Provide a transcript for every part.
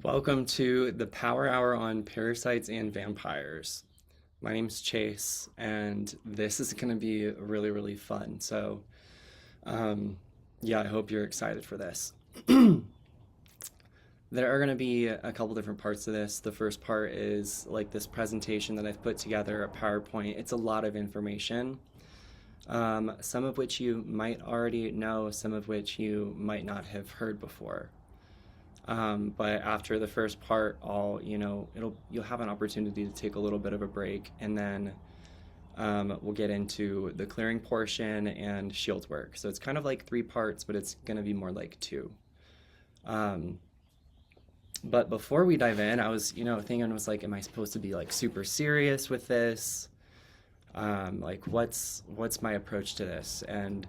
Welcome to the Power Hour on Parasites and Vampires. My name's Chase, and this is going to be really, really fun. Um, yeah, I hope you're excited for this. There are going to be a couple different parts to this. The first part is like this presentation that I've put together, a PowerPoint. It's a lot of information, some of which you might already know, some of which you might not have heard before. But after the first part, you'll have an opportunity to take a little bit of a break, and then we'll get into the clearing portion and shield work. So it's kind of like three parts, but it's gonna be more like two. Um, but before we dive in, I was, thinking was like, am I supposed to be like super serious with this? Like, what's my approach to this? And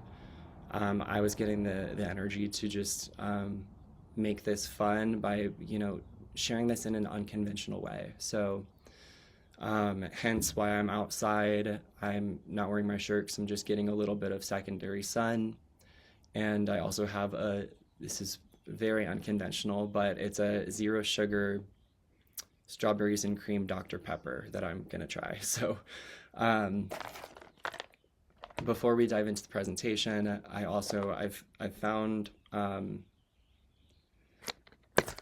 I was getting the energy to just make this fun by sharing this in an unconventional way. So hence why I'm outside. I'm not wearing my shirt because I'm just getting a little bit of secondary sun. And I also have this is very unconventional, but it's a zero sugar strawberries and cream Dr. Pepper that I'm gonna try. So um, before we dive into the presentation, I've found,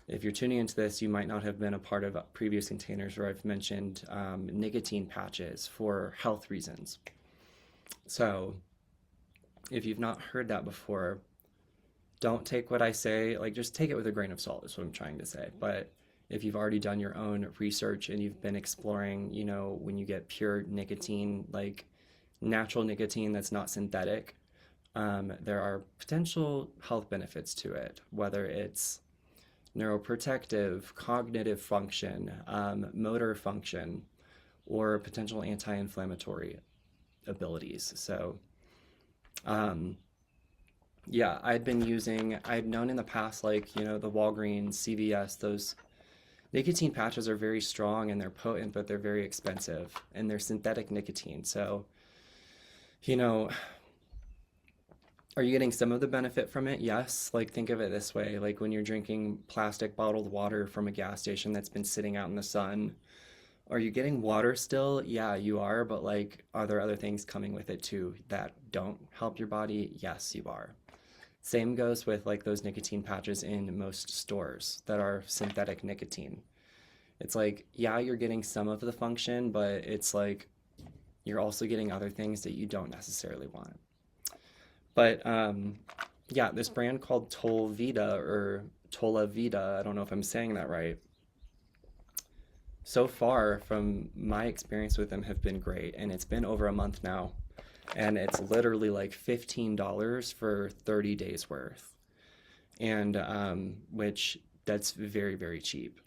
if you're tuning into this, you might not have been a part of previous containers where I've mentioned nicotine patches for health reasons. So if you've not heard that before, don't take what I say, like just take it with a grain of salt is what I'm trying to say. But if you've already done your own research and you've been exploring, when you get pure nicotine, like natural nicotine that's not synthetic, there are potential health benefits to it, whether it's neuroprotective, cognitive function, motor function, or potential anti-inflammatory abilities. So, yeah, I'd known in the past, like, the Walgreens, CVS, those nicotine patches are very strong and they're potent, but they're very expensive and they're synthetic nicotine. So, you know, are you getting some of the benefit from it? Yes. Like, think of it this way. Like, when you're drinking plastic bottled water from a gas station that's been sitting out in the sun, are you getting water still? Yeah, you are. But, like, are there other things coming with it too that don't help your body? Yes, you are. Same goes with, like, those nicotine patches in most stores that are synthetic nicotine. It's like, yeah, you're getting some of the function, but it's like you're also getting other things that you don't necessarily want. But yeah, this brand called Tolvita or Tola Vida, I don't know if I'm saying that right. So far, from my experience with them, have been great, and it's been over a month now, and it's literally like $15 for 30 days worth, and which that's very, very cheap.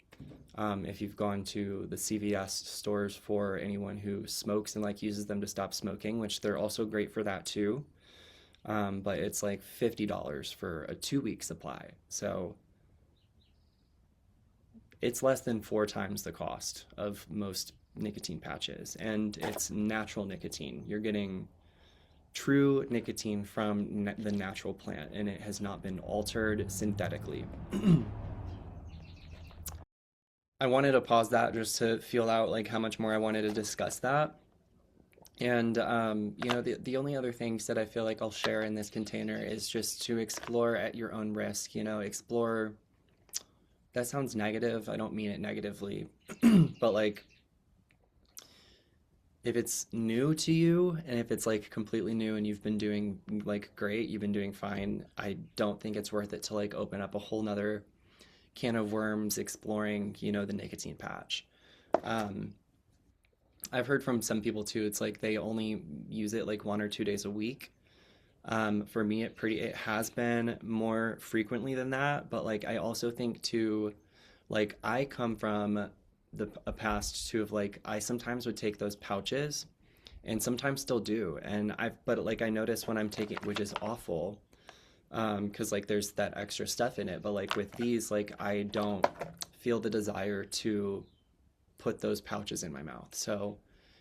If you've gone to the CVS stores for anyone who smokes and like uses them to stop smoking, which they're also great for that too. But it's like $50 for a 2 week supply. So it's less than 4 times the cost of most nicotine patches. And it's natural nicotine. You're getting true nicotine from the natural plant, and it has not been altered synthetically. I wanted to pause that just to feel out like how much more I wanted to discuss that. And the only other things that I feel like I'll share in this container is just to explore at your own risk. Explore. That sounds negative. I don't mean it negatively, but like if it's new to you and if it's like completely new and you've been doing like great, you've been doing fine, I don't think it's worth it to like open up a whole nother can of worms exploring, the nicotine patch. Um, I've heard from some people too, it's like they only use it like 1 or 2 days a week. For me, it has been more frequently than that, but like I also think too, like I come from a past too of like I sometimes would take those pouches and sometimes still do, and but like I notice when I'm taking, which is awful, because like there's that extra stuff in it, but like with these, like I don't feel the desire to put those pouches in my mouth. So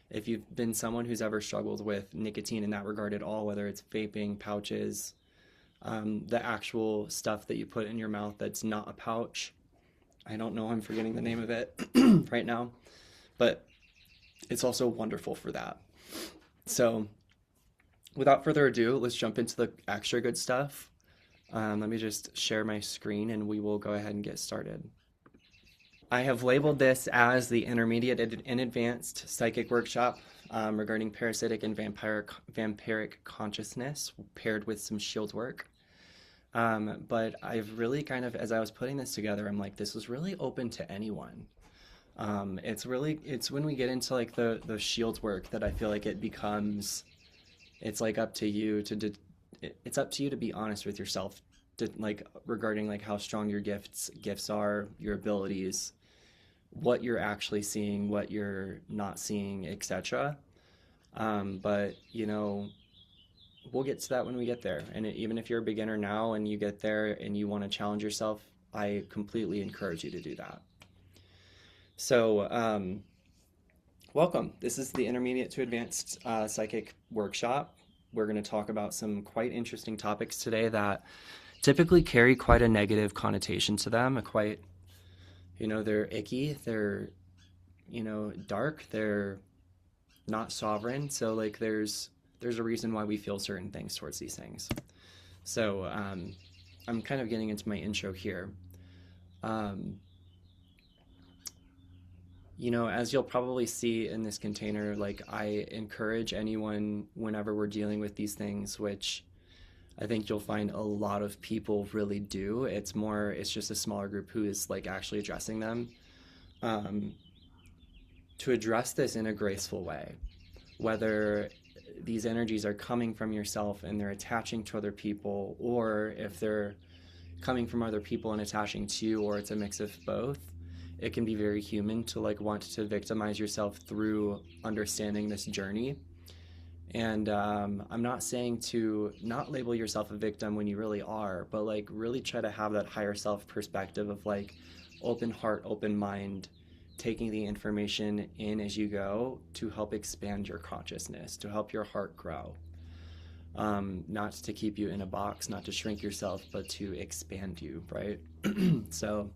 if you've been someone who's ever struggled with nicotine in that regard at all, whether it's vaping, pouches, the actual stuff that you put in your mouth that's not a pouch, I don't know, I'm forgetting the name of it right now, but it's also wonderful for that. So without further ado, let's jump into the extra good stuff. Let me just share my screen and we will go ahead and get started. I have labeled this as the Intermediate and Advanced Psychic Workshop regarding parasitic and vampiric consciousness paired with some shield work. But I've really kind of, as I was putting this together, I'm like, this is really open to anyone. It's when we get into like the shield work that I feel like it's like up to you it's up to you to be honest with yourself, like regarding like how strong your gifts are, your abilities, what you're actually seeing, what you're not seeing, etc. But we'll get to that when we get there. And even if you're a beginner now and you get there and you want to challenge yourself, I completely encourage you to do that. So, welcome. This is the Intermediate to Advanced Psychic Workshop. We're going to talk about some quite interesting topics today that typically carry quite a negative connotation to them. They're icky, they're, dark, they're not sovereign. So, like, there's a reason why we feel certain things towards these things. So, I'm kind of getting into my intro here. As you'll probably see in this container, like I encourage anyone whenever we're dealing with these things, which I think you'll find a lot of people really do. It's just a smaller group who is like actually addressing them, to address this in a graceful way, whether these energies are coming from yourself and they're attaching to other people, or if they're coming from other people and attaching to you, or it's a mix of both. It can be very human to like want to victimize yourself through understanding this journey. And I'm not saying to not label yourself a victim when you really are, but like really try to have that higher self perspective of like open heart, open mind, taking the information in as you go to help expand your consciousness, to help your heart grow. Not to keep you in a box, not to shrink yourself, but to expand you, right? So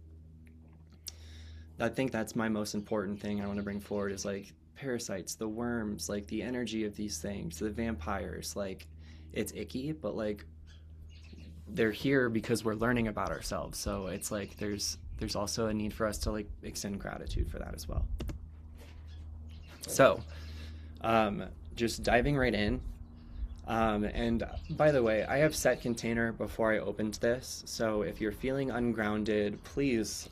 I think that's my most important thing I want to bring forward is like parasites, the worms, like the energy of these things, the vampires, like it's icky, but like they're here because we're learning about ourselves. So it's like there's also a need for us to like extend gratitude for that as well. So just diving right in. And by the way, I have set container before I opened this, so if you're feeling ungrounded, please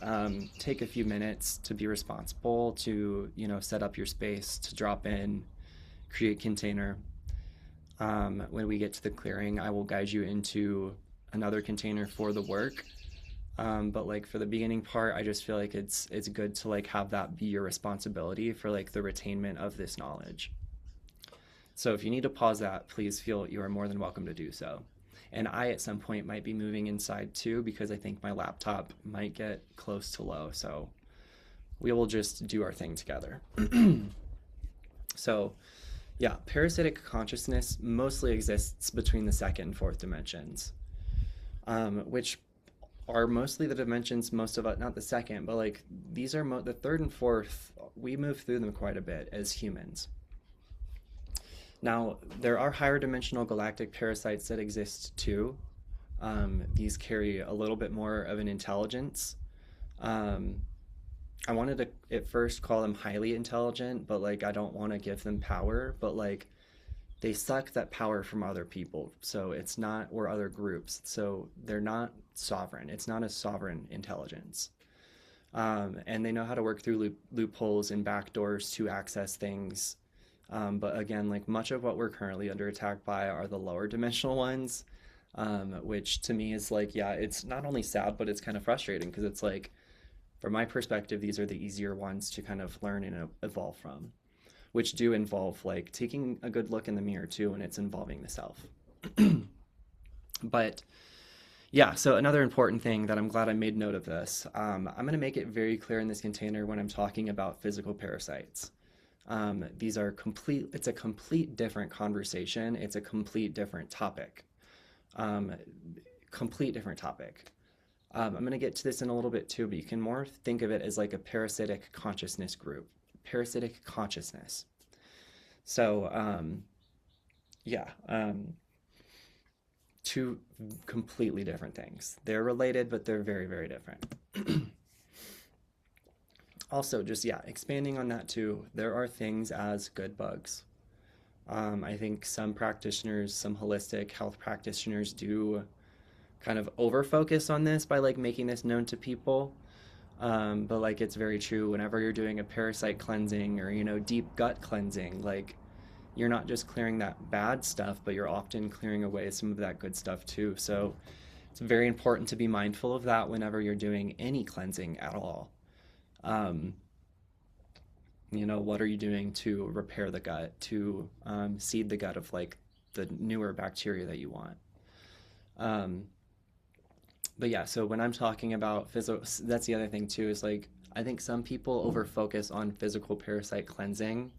take a few minutes to be responsible, to set up your space, to drop in, create container. When we get to the clearing, I will guide you into another container for the work. But like for the beginning part, I just feel like it's good to like have that be your responsibility for like the retainment of this knowledge. So if you need to pause that, please feel you are more than welcome to do so. And I, at some point, might be moving inside too, because I think my laptop might get close to low. So we will just do our thing together. So yeah, parasitic consciousness mostly exists between the second and fourth dimensions, which are mostly the dimensions most of us, not the second, but like these are the third and fourth, we move through them quite a bit as humans. Now, there are higher dimensional galactic parasites that exist too. These carry a little bit more of an intelligence. I wanted to at first call them highly intelligent, but like I don't want to give them power, but like they suck that power from other people. So it's not, or other groups. So they're not sovereign. It's not a sovereign intelligence. And they know how to work through loopholes and backdoors to access things. But again, like much of what we're currently under attack by are the lower dimensional ones, which to me is like, yeah, it's not only sad, but it's kind of frustrating because it's like, from my perspective, these are the easier ones to kind of learn and evolve from, which do involve like taking a good look in the mirror too, and it's involving the self. But yeah, so another important thing that I'm glad I made note of this, I'm going to make it very clear in this container when I'm talking about physical parasites. It's a complete different conversation. It's a complete different topic. I'm going to get to this in a little bit too, but you can more think of it as like a parasitic consciousness group. Parasitic consciousness. So, yeah, two completely different things. They're related, but they're very, very different. Also, just yeah, expanding on that too, there are things as good bugs. I think some practitioners, some holistic health practitioners do kind of over focus on this by like making this known to people. But like it's very true whenever you're doing a parasite cleansing or, you know, deep gut cleansing, like you're not just clearing that bad stuff, but you're often clearing away some of that good stuff too. So it's very important to be mindful of that whenever you're doing any cleansing at all. Um, you know, what are you doing to repair the gut, to seed the gut of like the newer bacteria that you want? Um, but yeah, so when I'm talking about physical, that's the other thing too, is like I think some people over focus on physical parasite cleansing.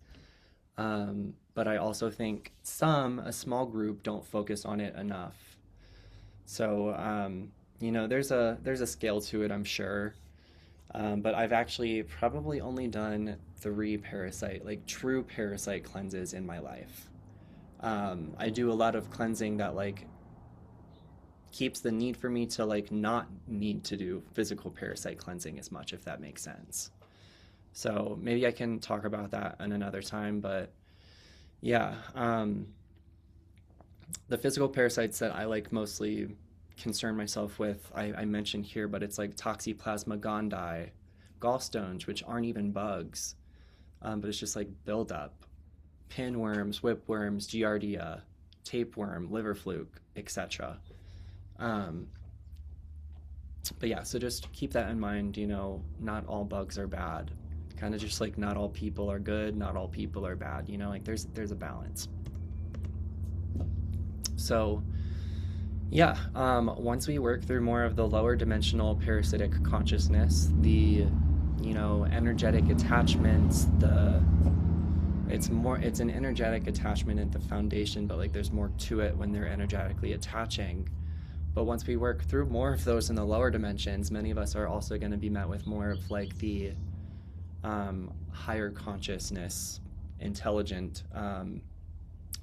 But I also think a small group, don't focus on it enough. So, you know, there's a scale to it, I'm sure. But I've actually probably only done 3 parasite, like true parasite cleanses in my life. I do a lot of cleansing that like keeps the need for me to like not need to do physical parasite cleansing as much, if that makes sense. So maybe I can talk about that in another time, but yeah, the physical parasites that I like mostly concern myself with, I mentioned here, but it's like Toxoplasma gondii, gallstones, which aren't even bugs, but it's just like buildup, pinworms, whipworms, giardia, tapeworm, liver fluke, etc. Um, but yeah, so just keep that in mind. You know, not all bugs are bad. Kind of just like not all people are good, not all people are bad. You know, like there's a balance. So yeah, once we work through more of the lower dimensional parasitic consciousness, the, you know, energetic attachments, it's an energetic attachment at the foundation, but like there's more to it when they're energetically attaching. But once we work through more of those in the lower dimensions, many of us are also going to be met with more of like the higher consciousness, intelligent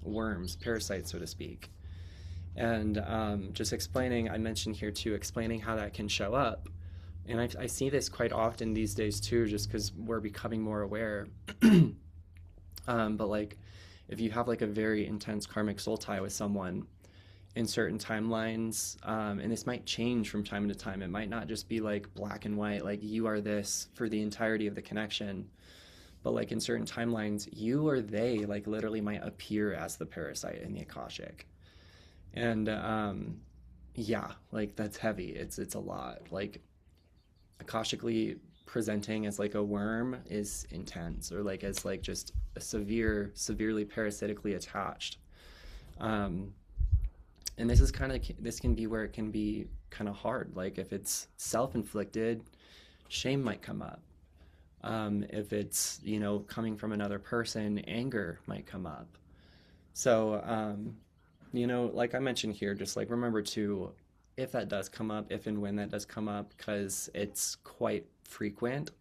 worms, parasites, so to speak. And just explaining, I mentioned here too, explaining how that can show up. And I see this quite often these days too, just because we're becoming more aware. But like, if you have like a very intense karmic soul tie with someone in certain timelines, and this might change from time to time. It might not just be like black and white, like you are this for the entirety of the connection, but like in certain timelines, you or they like literally might appear as the parasite in the Akashic. And yeah, like that's heavy. It's a lot. Like Akashically presenting as like a worm is intense, or like as like just a severely parasitically attached. Um, and this can be where it can be kind of hard. Like if it's self-inflicted, shame might come up. If it's, you know, coming from another person, anger might come up. So you know, like I mentioned here, just like remember to, if that does come up, if and when that does come up, because it's quite frequent,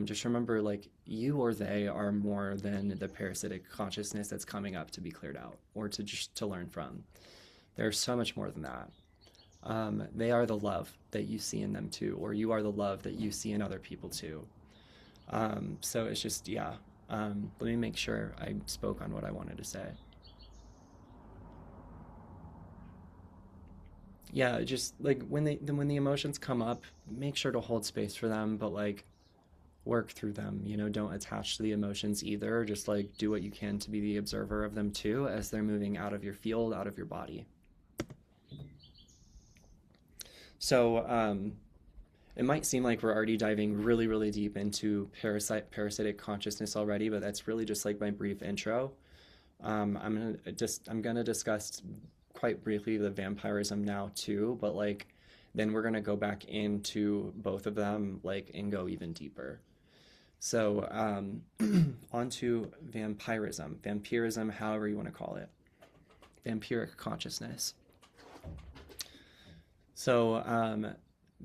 just remember like you or they are more than the parasitic consciousness that's coming up to be cleared out or to just to learn from. There's so much more than that. They are the love that you see in them too, or you are the love that you see in other people too. So it's just, yeah. Let me make sure I spoke on what I wanted to say. Yeah, just like when the emotions come up, make sure to hold space for them, but like work through them. You know, don't attach to the emotions either. Just like do what you can to be the observer of them too as they're moving out of your field, out of your body. So it might seem like we're already diving really, really deep into parasitic consciousness already, but that's really just like my brief intro. I'm gonna discuss quite briefly the vampirism now too, but like then we're gonna go back into both of them like and go even deeper. So onto vampirism, however you want to call it, vampiric consciousness. So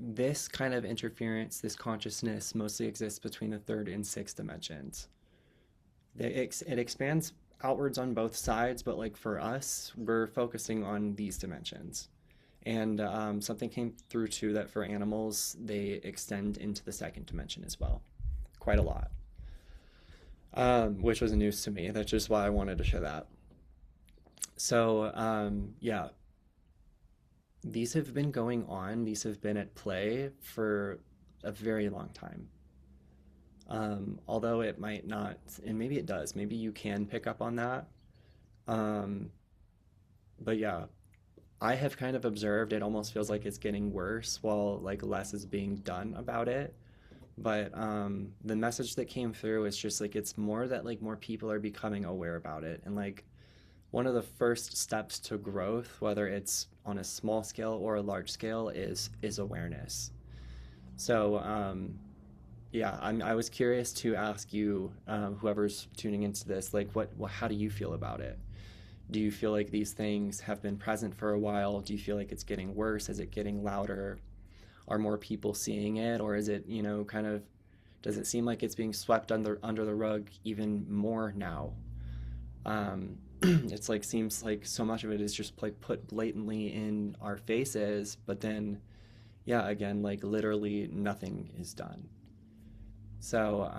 this kind of interference, this consciousness, mostly exists between the third and sixth dimensions. It expands outwards on both sides, but like for us, we're focusing on these dimensions. And something came through too that for animals, they extend into the second dimension as well, quite a lot, which was news to me. That's just why I wanted to share that. So, yeah, these have been going on, these have been at play for a very long time. Although it might not, and maybe it does, maybe you can pick up on that. Um, but yeah, I have kind of observed it almost feels like it's getting worse while like less is being done about it. But the message that came through is just like it's more that like more people are becoming aware about it. And like one of the first steps to growth, whether it's on a small scale or a large scale, is awareness. So yeah, I was curious to ask you, whoever's tuning into this, like how do you feel about it? Do you feel like these things have been present for a while? Do you feel like it's getting worse? Is it getting louder? Are more people seeing it, or is it, kind of, does it seem like it's being swept under the rug even more now? It's like seems like so much of it is just like put blatantly in our faces, but then yeah, again, like literally nothing is done. So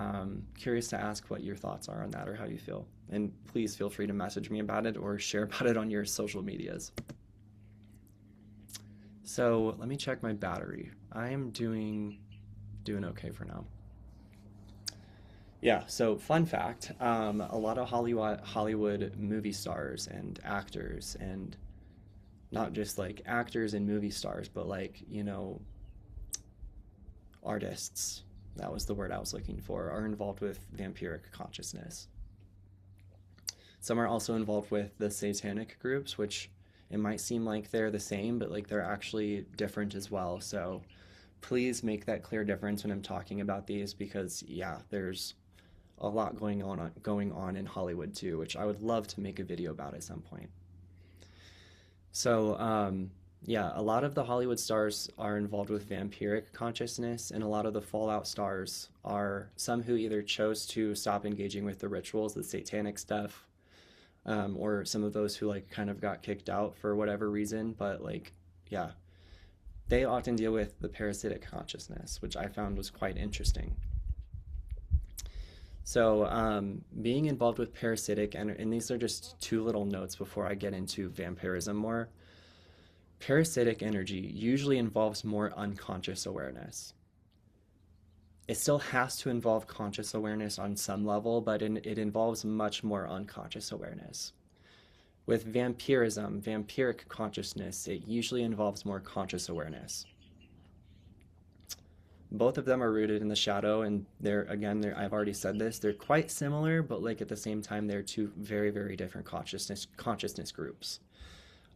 curious to ask what your thoughts are on that or how you feel. And please feel free to message me about it or share about it on your social medias. So let me check my battery. I am doing okay for now. Yeah, so fun fact, a lot of Hollywood movie stars and actors, and not just like actors and movie stars, but like, artists, that was the word I was looking for, are involved with vampiric consciousness. Some are also involved with the satanic groups, which it might seem like they're the same, but like they're actually different as well. So please make that clear difference when I'm talking about these because yeah, there's a lot going on in Hollywood too, which I would love to make a video about at some point. So yeah, a lot of the Hollywood stars are involved with vampiric consciousness, and a lot of the Fallout stars are some who either chose to stop engaging with the rituals, the satanic stuff, or some of those who like kind of got kicked out for whatever reason. But like, yeah, they often deal with the parasitic consciousness, which I found was quite interesting. So, being involved with parasitic, and these are just two little notes before I get into vampirism more. Parasitic energy usually involves more unconscious awareness. It still has to involve conscious awareness on some level, but it involves much more unconscious awareness. With vampirism, vampiric consciousness, it usually involves more conscious awareness. Both of them are rooted in the shadow, and I've already said this, they're quite similar, but like at the same time, they're two very, very different consciousness groups.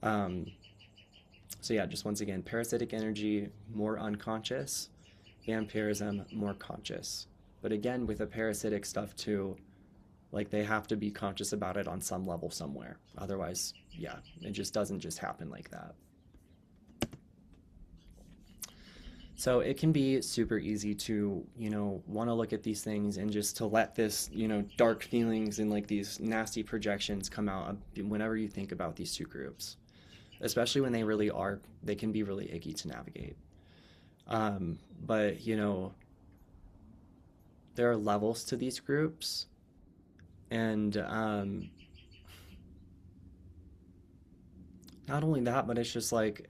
Um, so yeah, just once again, parasitic energy, more unconscious, vampirism, more conscious. But again, with the parasitic stuff too, like they have to be conscious about it on some level somewhere. Otherwise, yeah, it just doesn't just happen like that. So it can be super easy to, want to look at these things and just to let this, dark feelings and like these nasty projections come out whenever you think about these two groups, especially when they can be really icky to navigate. But, there are levels to these groups, and not only that, but it's just like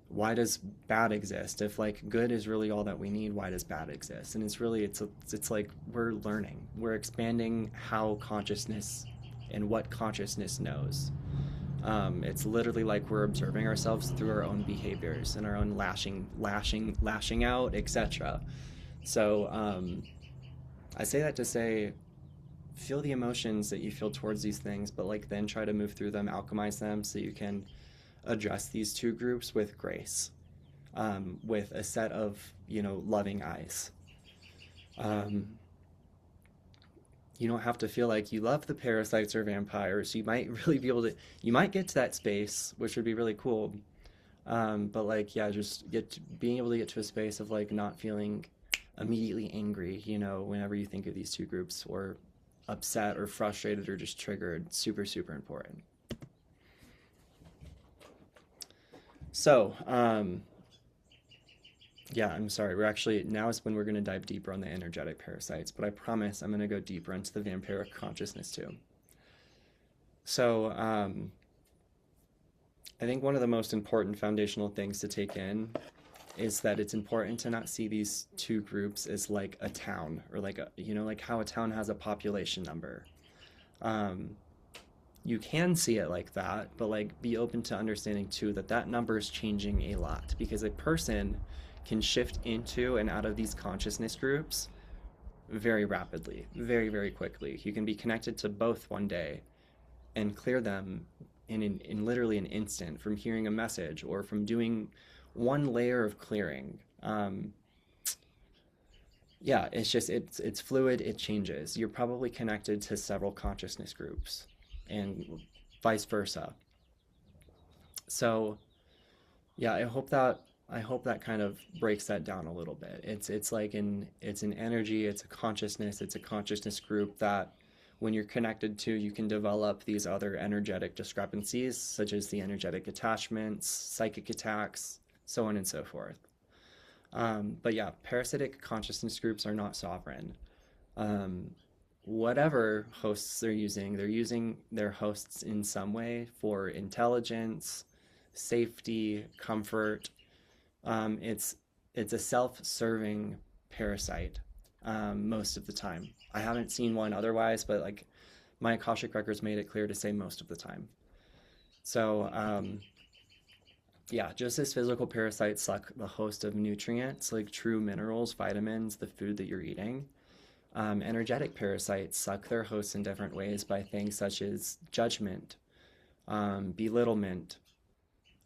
why does bad exist? If like good is really all that we need, why does bad exist? And it's like we're learning, we're expanding how consciousness and what consciousness knows. It's literally like we're observing ourselves through our own behaviors and our own lashing out, etc. So I say that to say, feel the emotions that you feel towards these things, but like then try to move through them, alchemize them, so you can address these two groups with grace, with a set of loving eyes. Um, you don't have to feel like you love the parasites or vampires. You might really be able to. You might get to that space, which would be really cool. But like, yeah, just being able to get to a space of like not feeling immediately angry, you know, whenever you think of these two groups, or upset or frustrated or just triggered, super, super important. So, yeah, I'm sorry. We're actually, now is when we're going to dive deeper on the energetic parasites, but I promise I'm going to go deeper into the vampiric consciousness too. So, I think one of the most important foundational things to take in is that it's important to not see these two groups as like a town, or like a, you know, like how a town has a population number. Um, you can see it like that, but like be open to understanding too that that number is changing a lot, because a person can shift into and out of these consciousness groups very rapidly, very, very quickly. You can be connected to both one day and clear them in literally an instant from hearing a message or from doing one layer of clearing. Yeah, it's just it's fluid. It changes. You're probably connected to several consciousness groups, and vice versa. So yeah, I hope that kind of breaks that down a little bit. It's like it's an energy. It's a consciousness group that when you're connected to, you can develop these other energetic discrepancies, such as the energetic attachments, psychic attacks, so on and so forth. But yeah, parasitic consciousness groups are not sovereign. Um, Whatever hosts they're using their hosts in some way for intelligence, safety, comfort. Um, it's it's a self-serving parasite most of the time. I haven't seen one otherwise, but like my Akashic records made it clear to say most of the time. So yeah, just as physical parasites suck the host of nutrients like true minerals, vitamins, the food that you're eating, energetic parasites suck their hosts in different ways by things such as judgment, belittlement.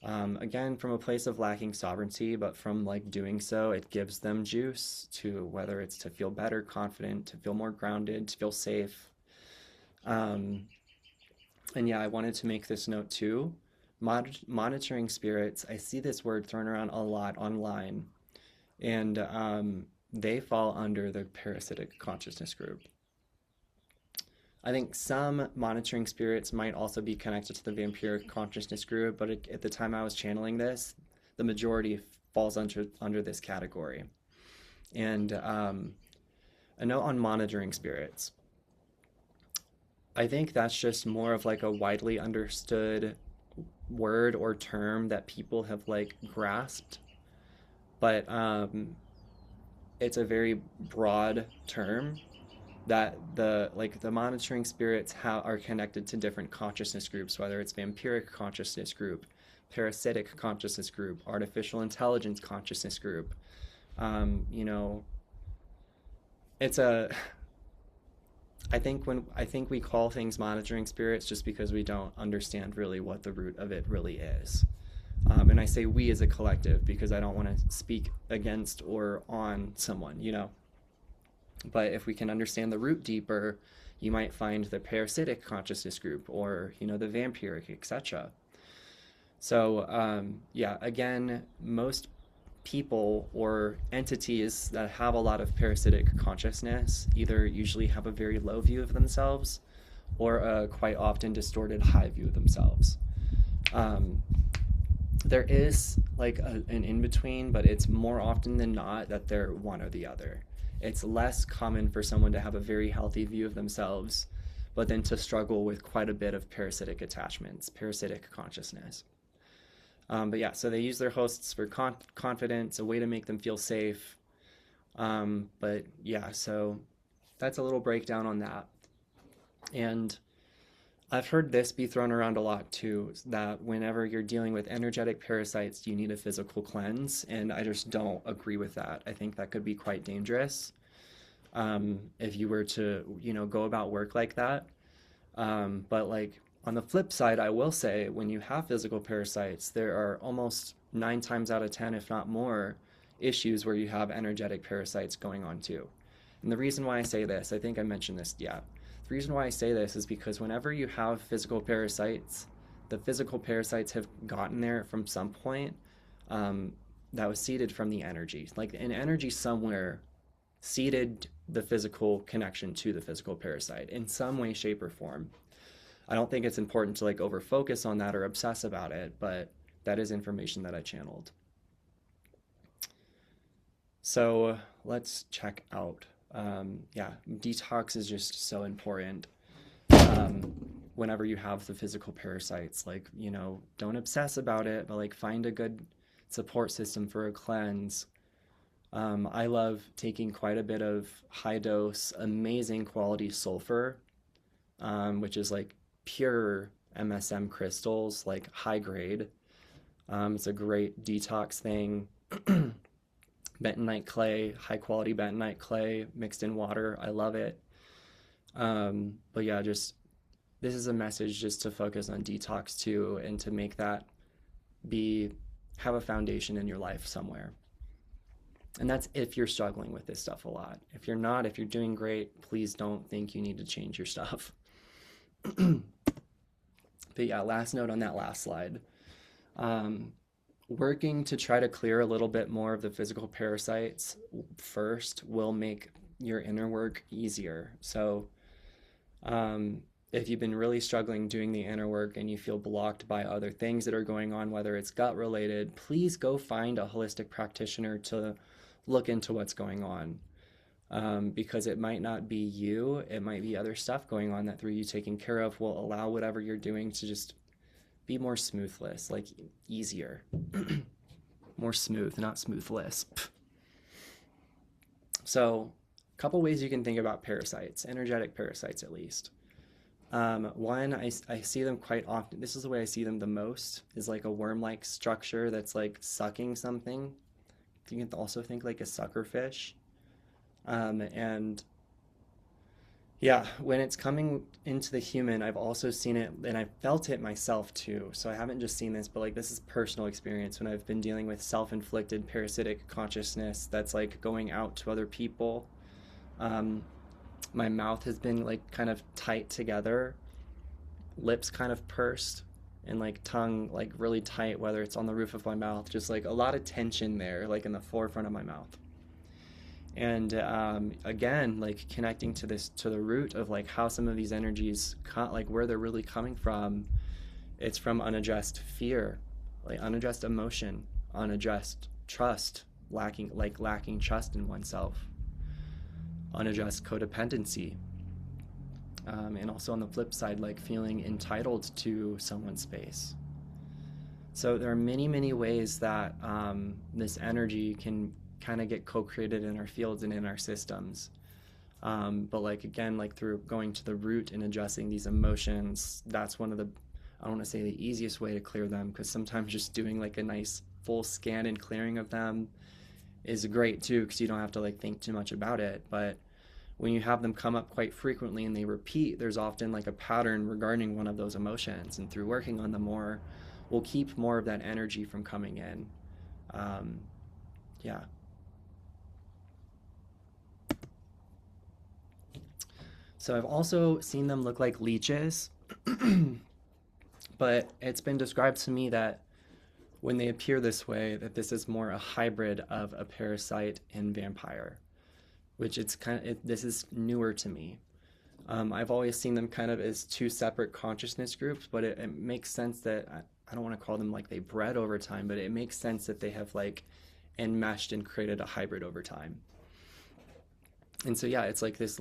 Again, from a place of lacking sovereignty, but from like doing so, it gives them juice to whether it's to feel better, confident, to feel more grounded, to feel safe. Um, and yeah, I wanted to make this note too. Monitoring spirits, I see this word thrown around a lot online, and they fall under the parasitic consciousness group. I think some monitoring spirits might also be connected to the vampiric consciousness group, but at the time I was channeling this, the majority falls under this category. And a note on monitoring spirits. I think that's just more of like a widely understood word or term that people have like grasped, but it's a very broad term that the monitoring spirits are connected to different consciousness groups, whether it's vampiric consciousness group, parasitic consciousness group, artificial intelligence consciousness group. You know, it's a I think we call things monitoring spirits just because we don't understand really what the root of it really is. And I say we as a collective because I don't want to speak against or on someone, you know. But if we can understand the root deeper, you might find the parasitic consciousness group, or you know, the vampiric, etc. So yeah, again, most people or entities that have a lot of parasitic consciousness either usually have a very low view of themselves or a quite often distorted high view of themselves. There is like an in between, but it's more often than not that they're one or the other. It's less common for someone to have a very healthy view of themselves, but then to struggle with quite a bit of parasitic attachments, parasitic consciousness. But yeah, so they use their hosts for confidence, a way to make them feel safe. But yeah, so that's a little breakdown on that. And I've heard this be thrown around a lot too, that whenever you're dealing with energetic parasites, you need a physical cleanse, and I just don't agree with that. I think that could be quite dangerous if you were to, you know, go about work like that. But like on the flip side, I will say when you have physical parasites, there are almost 9 times out of 10, if not more, issues where you have energetic parasites going on too. And the reason why I say this, I think I mentioned this, yeah. The reason why I say this is because whenever you have physical parasites, the physical parasites have gotten there from some point, um, that was seeded from the energy. Like an energy somewhere seeded the physical connection to the physical parasite in some way, shape, or form. I don't think it's important to like over focus on that or obsess about it, but that is information that I channeled. So let's check out. Yeah, detox is just so important. Um, Whenever you have the physical parasites, like, you know, don't obsess about it, but like find a good support system for a cleanse. I love taking quite a bit of high dose, amazing quality sulfur, which is like pure MSM crystals, like high grade. It's a great detox thing. Bentonite clay, high quality bentonite clay mixed in water. I love it. But yeah, just this is a message just to focus on detox too, and to make that be have a foundation in your life somewhere. And that's if you're struggling with this stuff a lot. If you're not, if you're doing great, please don't think you need to change your stuff. But yeah, last note on that last slide. Um, Working to try to clear a little bit more of the physical parasites first will make your inner work easier. So, if you've been really struggling doing the inner work and you feel blocked by other things that are going on, whether it's gut related, please go find a holistic practitioner to look into what's going on. Because it might not be you, it might be other stuff going on that through you taking care of will allow whatever you're doing to just be more smoothless, like easier. More smooth, not smoothless. So, a couple ways you can think about parasites, energetic parasites at least. One, I see them quite often. This is the way I see them the most, is like a worm-like structure that's like sucking something. You can also think like a sucker fish. And yeah, when it's coming into the human, I've also seen it and I've felt it myself too. So I haven't just seen this, but like this is personal experience when I've been dealing with self-inflicted parasitic consciousness that's like going out to other people. Um, my mouth has been like kind of tight together, lips kind of pursed, and like tongue like really tight, whether it's on the roof of my mouth, just like a lot of tension there, like in the forefront of my mouth. And again, like connecting to this, to the root of like how some of these energies like where they're really coming from. It's from unaddressed fear, like unaddressed emotion, unaddressed trust, lacking trust in oneself, unaddressed codependency, and also on the flip side, like feeling entitled to someone's space. So there are many ways that this energy can kind of get co-created in our fields and in our systems. But like again, like through going to the root and addressing these emotions, that's one of the, I don't want to say the easiest way to clear them, because sometimes just doing like a nice full scan and clearing of them is great too, because you don't have to like think too much about it. But when you have them come up quite frequently and they repeat, there's often like a pattern regarding one of those emotions, and through working on them more, we'll keep more of that energy from coming in. Yeah. So I've also seen them look like leeches, but it's been described to me that when they appear this way, that this is more a hybrid of a parasite and vampire, which it's kind of, this is newer to me. I've always seen them kind of as two separate consciousness groups, but it makes sense that, I don't want to call them like they bred over time, but it makes sense that they have like enmeshed and created a hybrid over time. And so yeah, it's like this.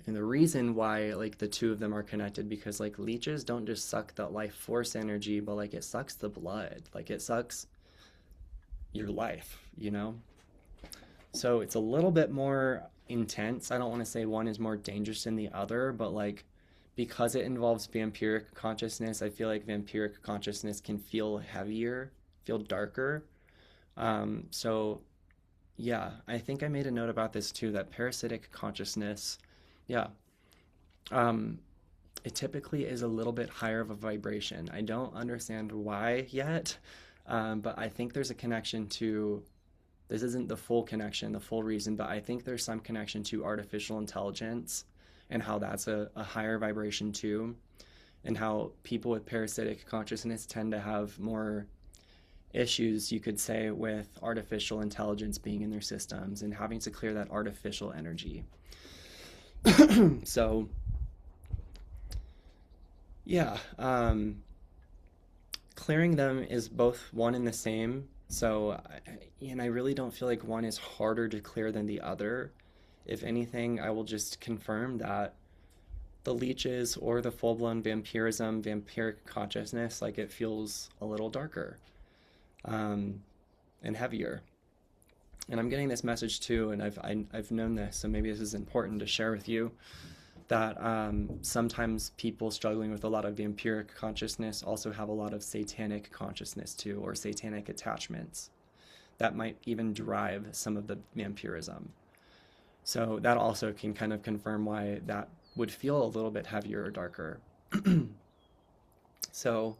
And the reason why like the two of them are connected, because like leeches don't just suck the life force energy, but like it sucks the blood, like it sucks your life, you know? So it's a little bit more intense. I don't want to say one is more dangerous than the other, but like because it involves vampiric consciousness, I feel like vampiric consciousness can feel heavier, feel darker. So yeah, I think I made a note about this too, that parasitic consciousness, yeah. Um, it typically is a little bit higher of a vibration. I don't understand why yet, but I think there's a connection to, this isn't the full connection, the full reason, but I think there's some connection to artificial intelligence and how that's a higher vibration too, and how people with parasitic consciousness tend to have more issues, you could say, with artificial intelligence being in their systems and having to clear that artificial energy. So, yeah, clearing them is both one and the same. So, and I really don't feel like one is harder to clear than the other. If anything, I will just confirm that the leeches or the full-blown vampirism, vampiric consciousness, like it feels a little darker, um, and heavier. And I'm getting this message too, and I've known this, so maybe this is important to share with you, that sometimes people struggling with a lot of vampiric consciousness also have a lot of satanic consciousness too, or satanic attachments that might even drive some of the vampirism. So that also can kind of confirm why that would feel a little bit heavier or darker. So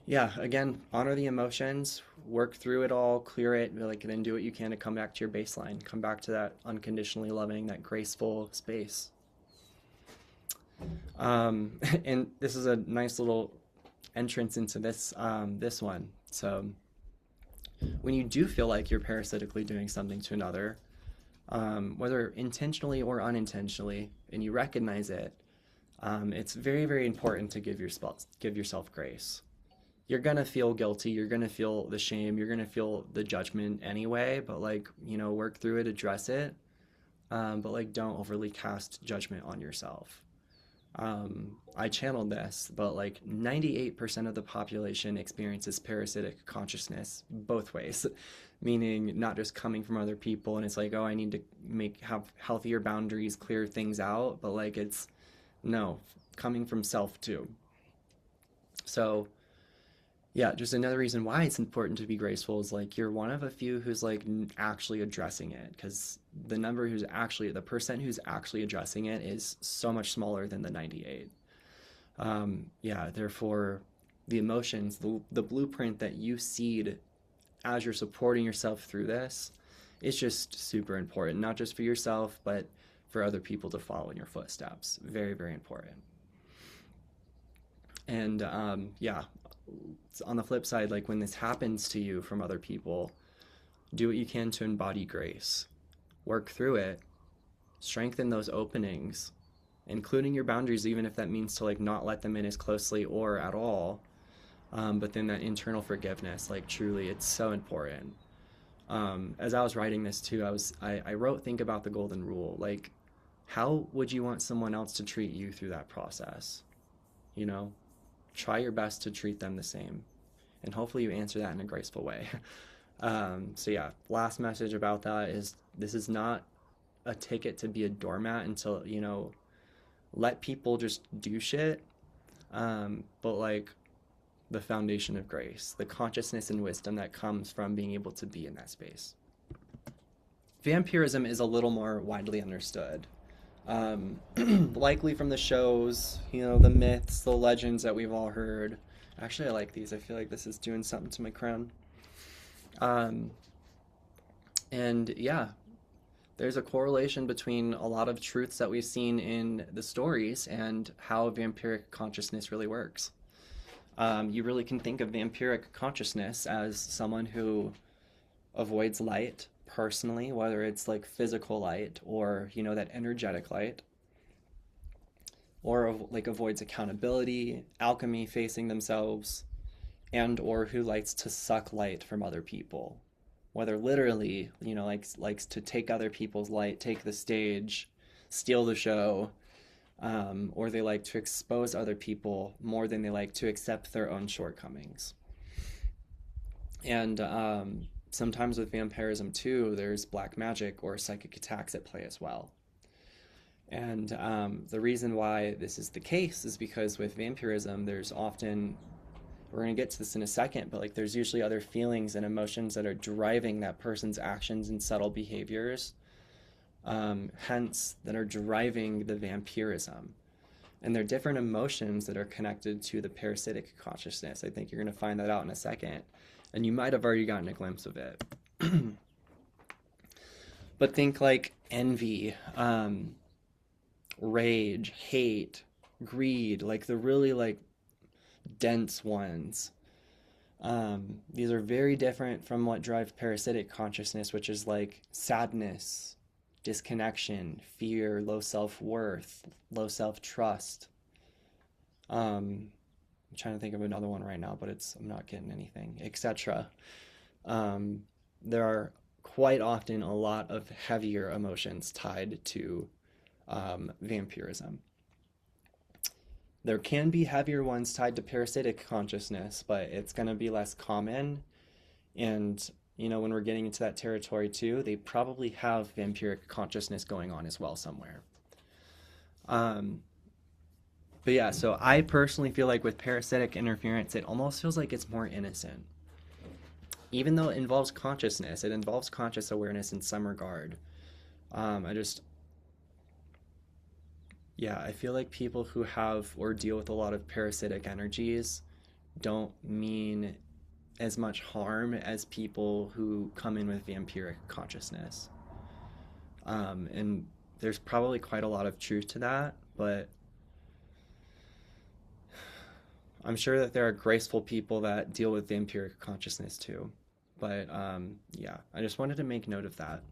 yeah, again, honor the emotions, work through it all, clear it, like then do what you can to come back to your baseline, come back to that unconditionally loving, that graceful space. And this is a nice little entrance into this one. So when you do feel like you're parasitically doing something to another, whether intentionally or unintentionally, and you recognize it, it's very, very important to give yourself grace. You're gonna feel guilty, you're gonna feel the shame, you're gonna feel the judgment anyway, but like, work through it, address it, but like don't overly cast judgment on yourself. I channeled this, but like 98% of the population experiences parasitic consciousness both ways, meaning not just coming from other people and it's like, oh, I need to have healthier boundaries, clear things out, but like it's no, coming from self too. So yeah, just another reason why it's important to be graceful is like you're one of a few who's like actually addressing it, because the percent who's actually addressing it is so much smaller than the 98. Yeah, therefore, the emotions, the blueprint that you seed as you're supporting yourself through this is just super important, not just for yourself, but for other people to follow in your footsteps. Very, very important. And yeah, on the flip side, like when this happens to you from other people, do what you can to embody grace. Work through it. Strengthen those openings, including your boundaries, even if that means to like not let them in as closely or at all. But then that internal forgiveness, like truly, it's so important. As I was writing this too, I wrote, think about the golden rule. Like, how would you want someone else to treat you through that process? You know, try your best to treat them the same. And hopefully you answer that in a graceful way. So yeah, last message about that is this is not a ticket to be a doormat until, let people just do shit. But like the foundation of grace, the consciousness and wisdom that comes from being able to be in that space. Vampirism is a little more widely understood. Likely from the shows, the myths, the legends that we've all heard. Actually, I like these. I feel like this is doing something to my crown. And yeah, there's a correlation between a lot of truths that we've seen in the stories and how vampiric consciousness really works. You really can think of vampiric consciousness as someone who avoids light personally, whether it's like physical light or, that energetic light, or like avoids accountability, alchemy, facing themselves, and or who likes to suck light from other people, whether literally, likes to take other people's light, take the stage, steal the show, or they like to expose other people more than they like to accept their own shortcomings. And sometimes with vampirism too, there's black magic or psychic attacks at play as well. And the reason why this is the case is because with vampirism, there's often, we're going to get to this in a second, but like there's usually other feelings and emotions that are driving that person's actions and subtle behaviors, hence that are driving the vampirism. And there are different emotions that are connected to the parasitic consciousness. I think you're going to find that out in a second. And you might have already gotten a glimpse of it. But think like envy, rage, hate, greed, like the really like dense ones. These are very different from what drive parasitic consciousness, which is like sadness, disconnection, fear, low self-worth, low self-trust. I'm trying to think of another one right now, but I'm not getting anything, etc. Um, there are quite often a lot of heavier emotions tied to vampirism. There can be heavier ones tied to parasitic consciousness, but it's going to be less common. And, when we're getting into that territory too, they probably have vampiric consciousness going on as well somewhere. Um, but yeah, so I personally feel like with parasitic interference, it almost feels like it's more innocent. Even though it involves consciousness, it involves conscious awareness in some regard. I just, yeah, I feel like people who have or deal with a lot of parasitic energies don't mean as much harm as people who come in with vampiric consciousness. And there's probably quite a lot of truth to that, but I'm sure that there are graceful people that deal with vampiric consciousness too. But yeah, I just wanted to make note of that.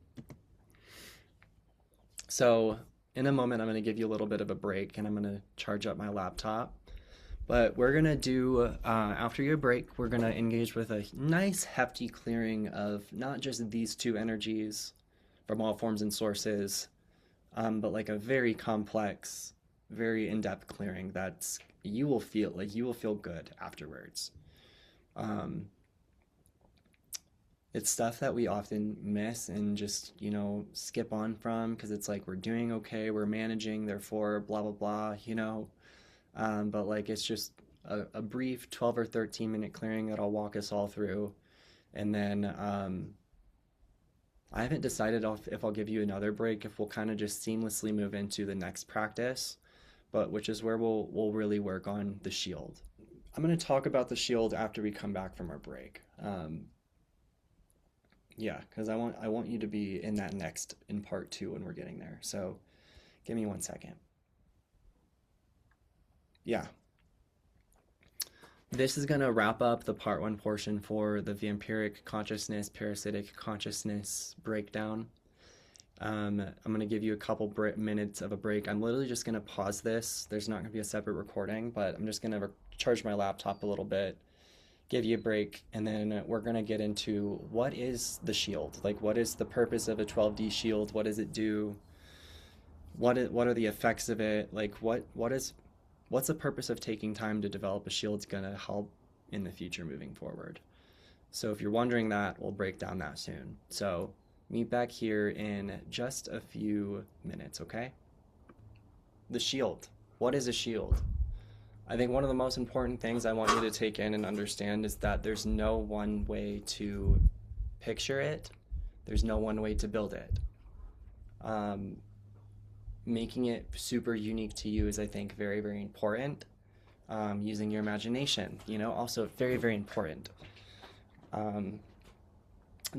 So, in a moment, I'm going to give you a little bit of a break and I'm going to charge up my laptop. But we're going to do, after your break, we're going to engage with a nice, hefty clearing of not just these two energies from all forms and sources, but like a very complex, very in-depth clearing that's you will feel good afterwards. Um, it's stuff that we often miss and just skip on from because it's like we're doing okay, we're managing, therefore blah blah blah. But like it's just a brief 12 or 13-minute clearing that I'll walk us all through, and then I haven't decided if I'll give you another break, if we'll kind of just seamlessly move into the next practice, but which is where we'll really work on the shield. I'm going to talk about the shield after we come back from our break. Yeah, because I want you to be in that in part two when we're getting there. So give me 1 second. Yeah, this is going to wrap up the part one portion for the vampiric consciousness, parasitic consciousness breakdown. I'm going to give you a couple minutes of a break. I'm literally just going to pause this. There's not going to be a separate recording, but I'm just going to charge my laptop a little bit, give you a break, and then we're going to get into what is the shield? Like, what is the purpose of a 12D shield? What does it do? What are the effects of it? Like, what's the purpose of taking time to develop a shield's going to help in the future moving forward? So if you're wondering that, we'll break down that soon. So meet back here in just a few minutes, okay? The shield. What is a shield? I think one of the most important things I want you to take in and understand is that there's no one way to picture it. There's no one way to build it. Making it super unique to you is, I think, very, very important. Using your imagination, also very, very important.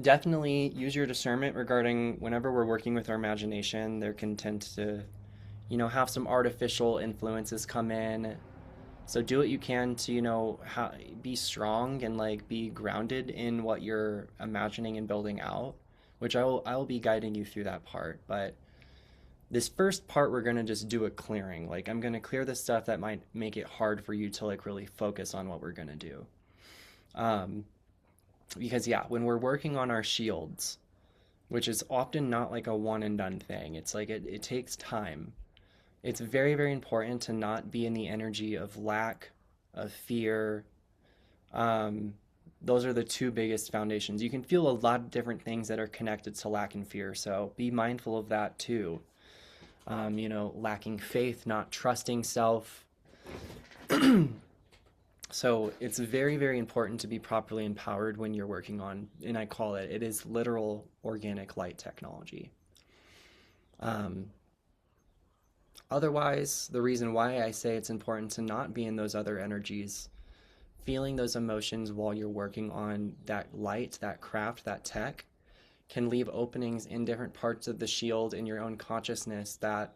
Definitely use your discernment regarding whenever we're working with our imagination. There can tend to, have some artificial influences come in. So do what you can to, be strong and like be grounded in what you're imagining and building out, which I will be guiding you through that part. But this first part, we're going to just do a clearing. Like I'm going to clear the stuff that might make it hard for you to like really focus on what we're going to do. Because yeah, when we're working on our shields, which is often not like a one and done thing, it's like it takes time. It's very, very important to not be in the energy of lack, of fear. Those are the two biggest foundations. You can feel a lot of different things that are connected to lack and fear, so be mindful of that too. Lacking faith, not trusting self. So it's very, very important to be properly empowered when you're working on, and I call it is literal organic light technology. Otherwise, the reason why I say it's important to not be in those other energies, feeling those emotions while you're working on that light, that craft, that tech, can leave openings in different parts of the shield in your own consciousness that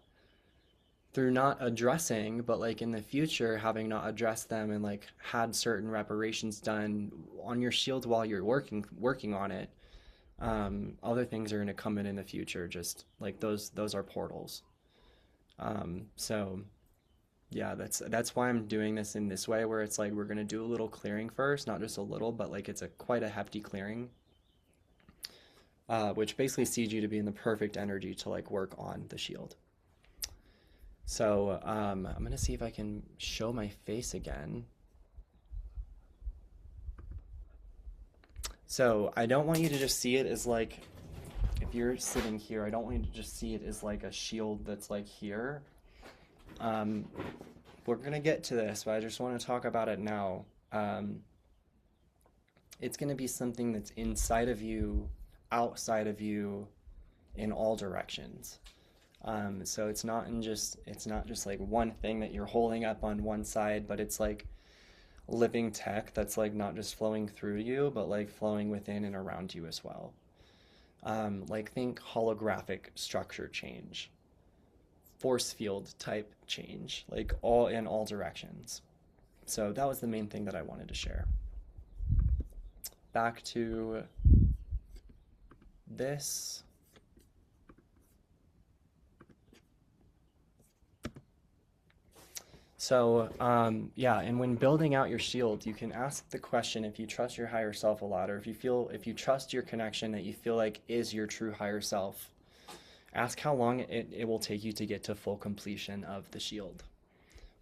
through not addressing, but like in the future, having not addressed them and like had certain reparations done on your shield while you're working on it, other things are going to come in the future. Just like those are portals. So yeah, that's why I'm doing this in this way, where it's like we're gonna do a little clearing first, not just a little, but like it's a quite a hefty clearing, which basically seeds you to be in the perfect energy to like work on the shield. So I'm gonna see if I can show my face again. So I don't want you to just see it as like, if you're sitting here, I don't want you to just see it as like a shield that's like here. Um, we're gonna get to this, but I just want to talk about it now. Um, it's gonna be something that's inside of you, outside of you, in all directions. So it's not just like one thing that you're holding up on one side, but it's like living tech that's like not just flowing through you, but like flowing within and around you as well. Like think holographic structure change, force field type change, like all in all directions. So that was the main thing that I wanted to share. Back to this. So, yeah, and when building out your shield, you can ask the question if you trust your higher self a lot, or if you trust your connection that you feel like is your true higher self. Ask how long it will take you to get to full completion of the shield.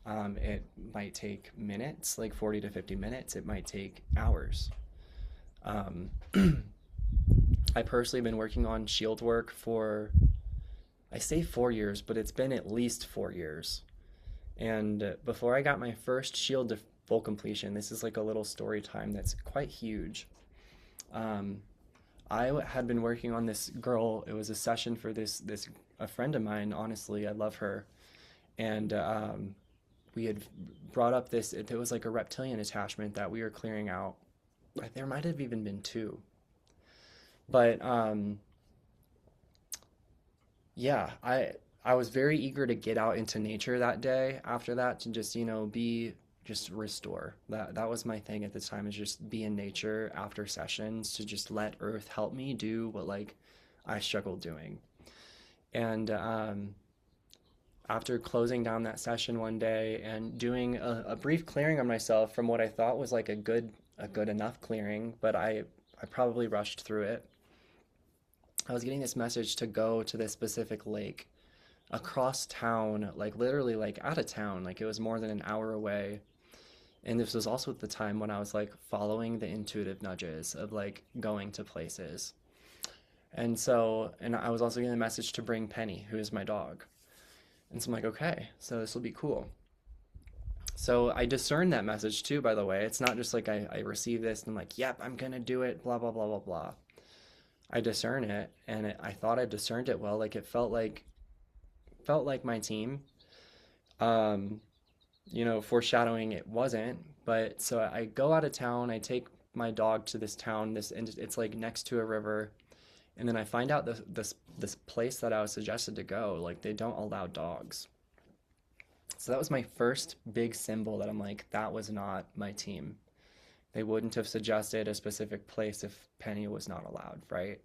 It might take minutes, like 40 to 50 minutes. It might take hours. Um, I personally have been working on shield work for, I say 4 years, but it's been at least 4 years. And before I got my first shield to full completion, this is like a little story time that's quite huge. Um, I had been working on this girl. It was a session for this a friend of mine. Honestly, I love her, and we had brought up this. It was like a reptilian attachment that we were clearing out. There might have even been two, but yeah, I was very eager to get out into nature that day after that to just, be just restore. That was my thing at the time, is just be in nature after sessions to just let earth help me do what like I struggled doing. And after closing down that session one day and doing a brief clearing on myself from what I thought was like a good enough clearing, but I probably rushed through it. I was getting this message to go to this specific lake across town, like literally like out of town, like it was more than an hour away. And this was also at the time when I was like following the intuitive nudges of like going to places. And I was also getting a message to bring Penny, who is my dog. And so I'm like, okay, so this will be cool. So I discerned that message too, by the way. It's not just like I receive this and I'm like, yep, I'm gonna do it, blah, blah, blah, blah, blah. I discern it, and I thought I discerned it well. Like it felt like my team. Um, foreshadowing it wasn't. But so I go out of town. I take my dog to this town. And it's like next to a river, and then I find out this place that I was suggested to go. Like they don't allow dogs. So that was my first big symbol that I'm like, that was not my team. They wouldn't have suggested a specific place if Penny was not allowed, right?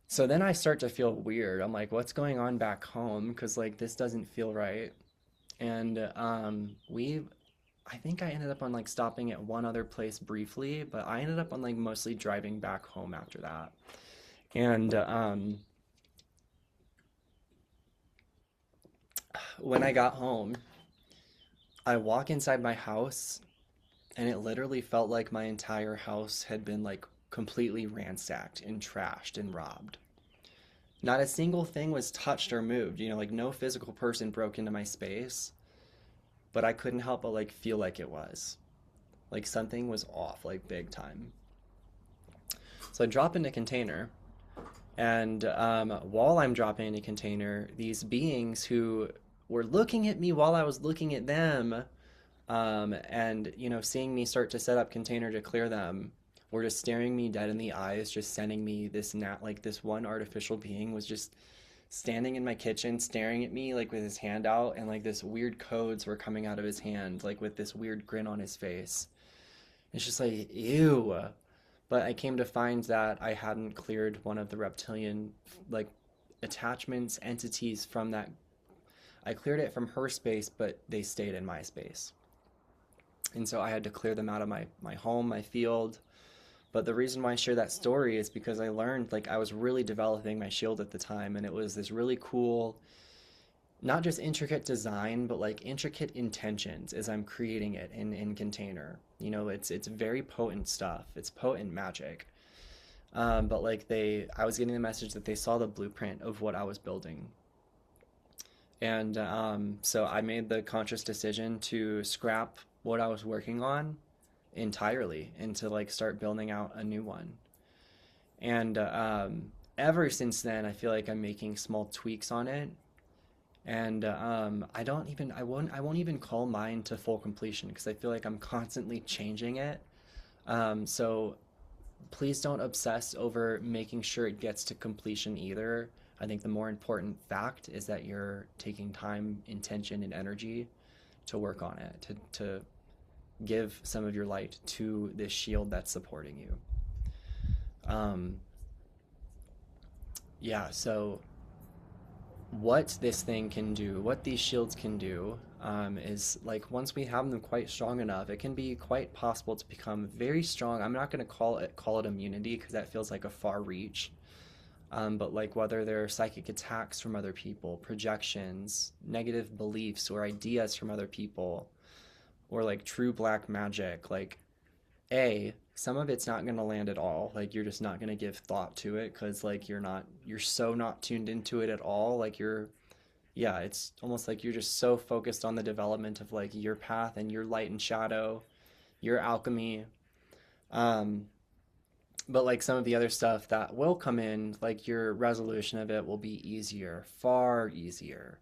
So then I start to feel weird. I'm like, what's going on back home? Because like this doesn't feel right. And I think I ended up on like stopping at one other place briefly, but I ended up on like mostly driving back home after that. And when I got home, I walk inside my house, and it literally felt like my entire house had been like completely ransacked and trashed and robbed. Not a single thing was touched or moved, like no physical person broke into my space, but I couldn't help but like feel like it was. Like something was off, like big time. So I drop in a container, and while I'm dropping in a container, these beings who were looking at me while I was looking at them, and seeing me start to set up container to clear them, were just staring me dead in the eyes, just sending me this like this one artificial being was just standing in my kitchen staring at me like with his hand out, and like this weird codes were coming out of his hand like with this weird grin on his face. It's just like, ew. But I came to find that I hadn't cleared one of the reptilian like attachments, entities from that. I cleared it from her space, but they stayed in my space. And so I had to clear them out of my home, my field. But the reason why I share that story is because I learned, like, I was really developing my shield at the time, and it was this really cool, not just intricate design, but like intricate intentions as I'm creating it in container. You know, it's very potent stuff. It's potent magic. But like I was getting the message that they saw the blueprint of what I was building. And so I made the conscious decision to scrap what I was working on entirely and to like start building out a new one. And ever since then, I feel like I'm making small tweaks on it. And I won't even call mine to full completion because I feel like I'm constantly changing it. So please don't obsess over making sure it gets to completion either. I think the more important fact is that you're taking time, intention, and energy to work on it, to give some of your light to this shield that's supporting you. Yeah, so what this thing can do, what these shields can do, is like once we have them quite strong enough, it can be quite possible to become very strong. I'm not going to call it immunity because that feels like a far reach. But like whether they're psychic attacks from other people, projections, negative beliefs or ideas from other people, or like true black magic, like some of it's not going to land at all. Like you're just not going to give thought to it because like you're so not tuned into it at all. Like yeah, it's almost like you're just so focused on the development of like your path and your light and shadow, your alchemy. But like some of the other stuff that will come in, like your resolution of it will be easier, far easier.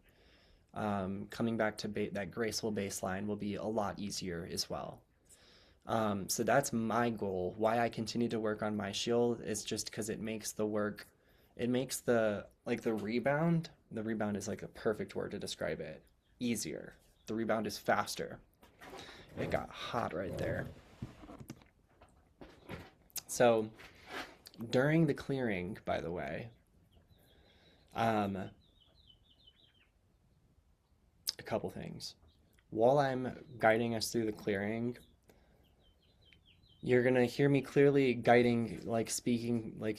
Coming back to that graceful baseline will be a lot easier as well. So that's my goal. Why I continue to work on my shield is just because it makes the work, it makes the rebound. The rebound is like a perfect word to describe it. Easier. The rebound is faster. It got hot right there. So during the clearing, by the way, a couple things. While I'm guiding us through the clearing, you're gonna hear me clearly guiding, like speaking like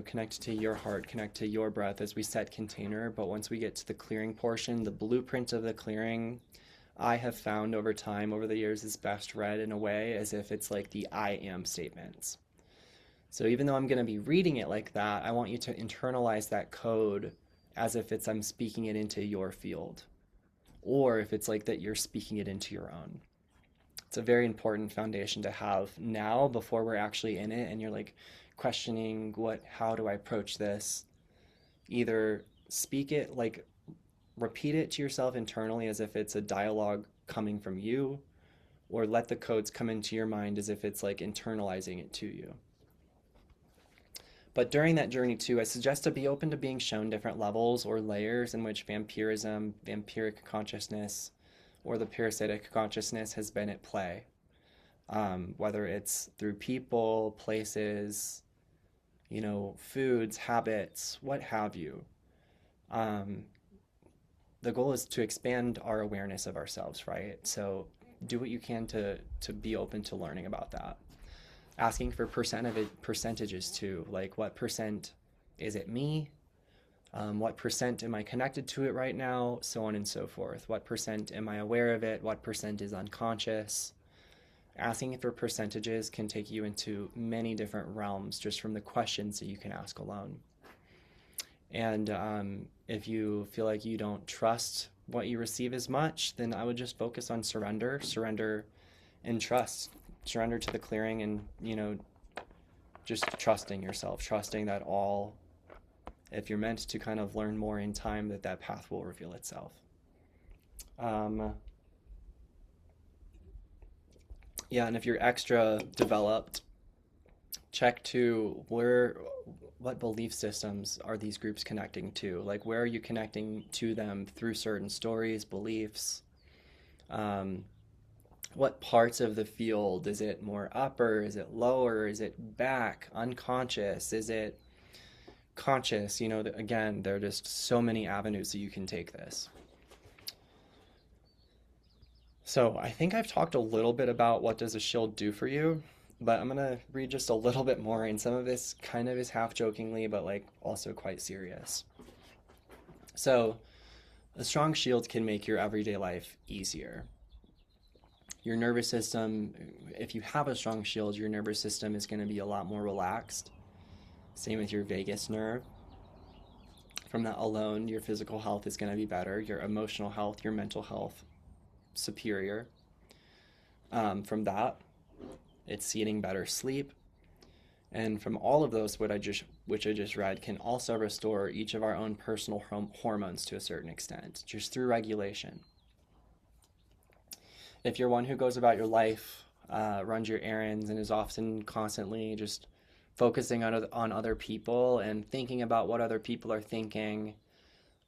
connect to your heart, connect to your breath as we set container. But once we get to the clearing portion, the blueprint of the clearing, I have found over time, over the years, is best read in a way as if it's like the I am statements. So even though I'm going to be reading it like that, I want you to internalize that code as if I'm speaking it into your field, or if it's like that you're speaking it into your own. It's a very important foundation to have now before we're actually in it and you're like questioning how do I approach this? Either speak it, like repeat it to yourself internally as if it's a dialogue coming from you, or let the codes come into your mind as if it's like internalizing it to you. But during that journey too, I suggest to be open to being shown different levels or layers in which vampirism, vampiric consciousness, or the parasitic consciousness has been at play. Whether it's through people, places, foods, habits, what have you. The goal is to expand our awareness of ourselves, right? So do what you can to be open to learning about that. Asking for percentages too, like what percent is it me? What percent am I connected to it right now? So on and so forth. What percent am I aware of it? What percent is unconscious? Asking for percentages can take you into many different realms just from the questions that you can ask alone. And if you feel like you don't trust what you receive as much, then I would just focus on surrender and trust. Surrender to the clearing and, just trusting yourself, trusting that if you're meant to kind of learn more in time, that path will reveal itself. Yeah, and if you're extra developed, check what belief systems are these groups connecting to? Like, where are you connecting to them through certain stories, beliefs? Um, what parts of the field? Is it more upper? Is it lower? Is it back? Unconscious? Is it conscious? Again, there are just so many avenues that you can take this. So I think I've talked a little bit about what does a shield do for you, but I'm gonna read just a little bit more, and some of this kind of is half jokingly, but like also quite serious. So a strong shield can make your everyday life easier. Your nervous system, if you have a strong shield, your nervous system is going to be a lot more relaxed. Same with your vagus nerve. From that alone, your physical health is going to be better, your emotional health, your mental health, superior. From that, it's getting better sleep. And from all of those, which I just read, can also restore each of our own personal hormones to a certain extent, just through regulation. If you're one who goes about your life, runs your errands, and is often constantly just focusing on other people and thinking about what other people are thinking,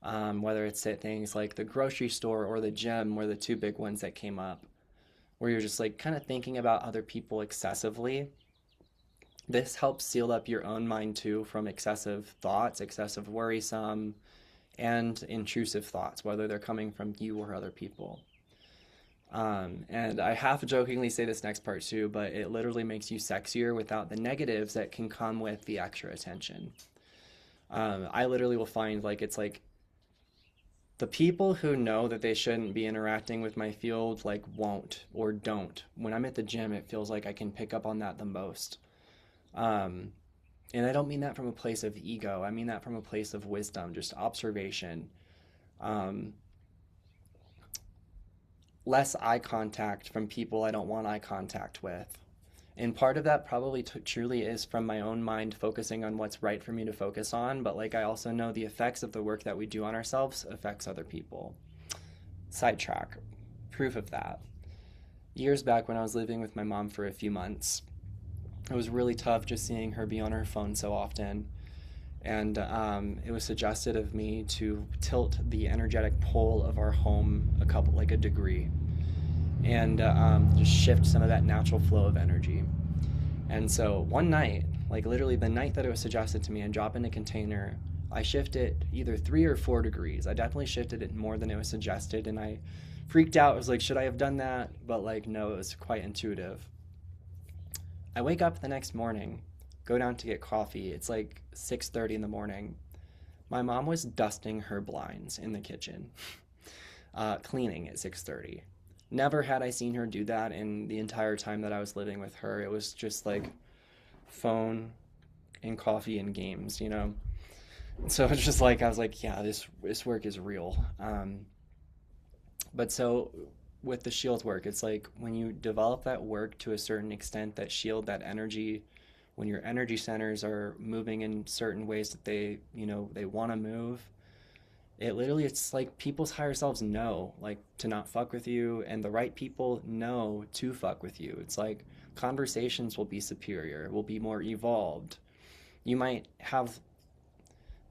whether it's at things like the grocery store or the gym were the two big ones that came up, where you're just like kind of thinking about other people excessively. This helps seal up your own mind too from excessive thoughts, excessive worrisome, and intrusive thoughts, whether they're coming from you or other people. And I half jokingly say this next part too, but it literally makes you sexier without the negatives that can come with the extra attention. I literally will find like it's like the people who know that they shouldn't be interacting with my field like won't or don't. When I'm at the gym, it feels like I can pick up on that the most. Um, and I don't mean that from a place of ego. I mean that from a place of wisdom, just observation. Um, Less eye contact from people I don't want eye contact with. And part of that probably truly is from my own mind focusing on what's right for me to focus on, but like I also know the effects of the work that we do on ourselves affects other people. Sidetrack. Proof of that. Years back when I was living with my mom for a few months, it was really tough just seeing her be on her phone so often. And it was suggested of me to tilt the energetic pole of our home like a degree, and just shift some of that natural flow of energy. And so one night, like literally the night that it was suggested to me and drop in a container, I shifted either 3 or 4 degrees. I definitely shifted it more than it was suggested, and I freaked out. I was like, should I have done that? But like, no, it was quite intuitive. I wake up the next morning, go down to get coffee. It's like 6:30 in the morning. My mom was dusting her blinds in the kitchen, cleaning at 6:30. Never had I seen her do that in the entire time that I was living with her. It was just like phone and coffee and games. So it's just like I was like, yeah, this work is real. But so with the shield work, it's like when you develop that work to a certain extent, that shield, that energy, when your energy centers are moving in certain ways that they want to move, it's like people's higher selves know like to not fuck with you, and the right people know to fuck with you. It's like conversations will be superior, will be more evolved. You might have,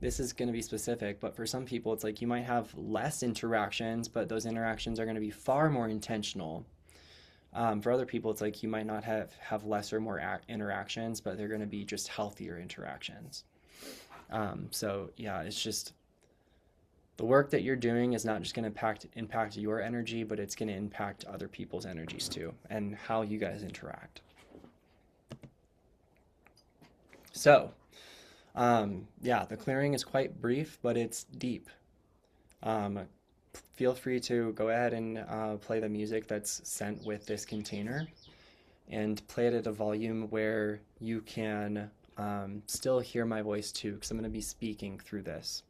this is going to be specific, but for some people it's like you might have less interactions, but those interactions are going to be far more intentional. For other people, it's like you might not have less or more interactions, but they're going to be just healthier interactions. So yeah, it's just the work that you're doing is not just going to impact your energy, but it's going to impact other people's energies too, and how you guys interact. So, yeah, the clearing is quite brief, but it's deep. Feel free to go ahead and play the music that's sent with this container, and play it at a volume where you can still hear my voice too, because I'm going to be speaking through this.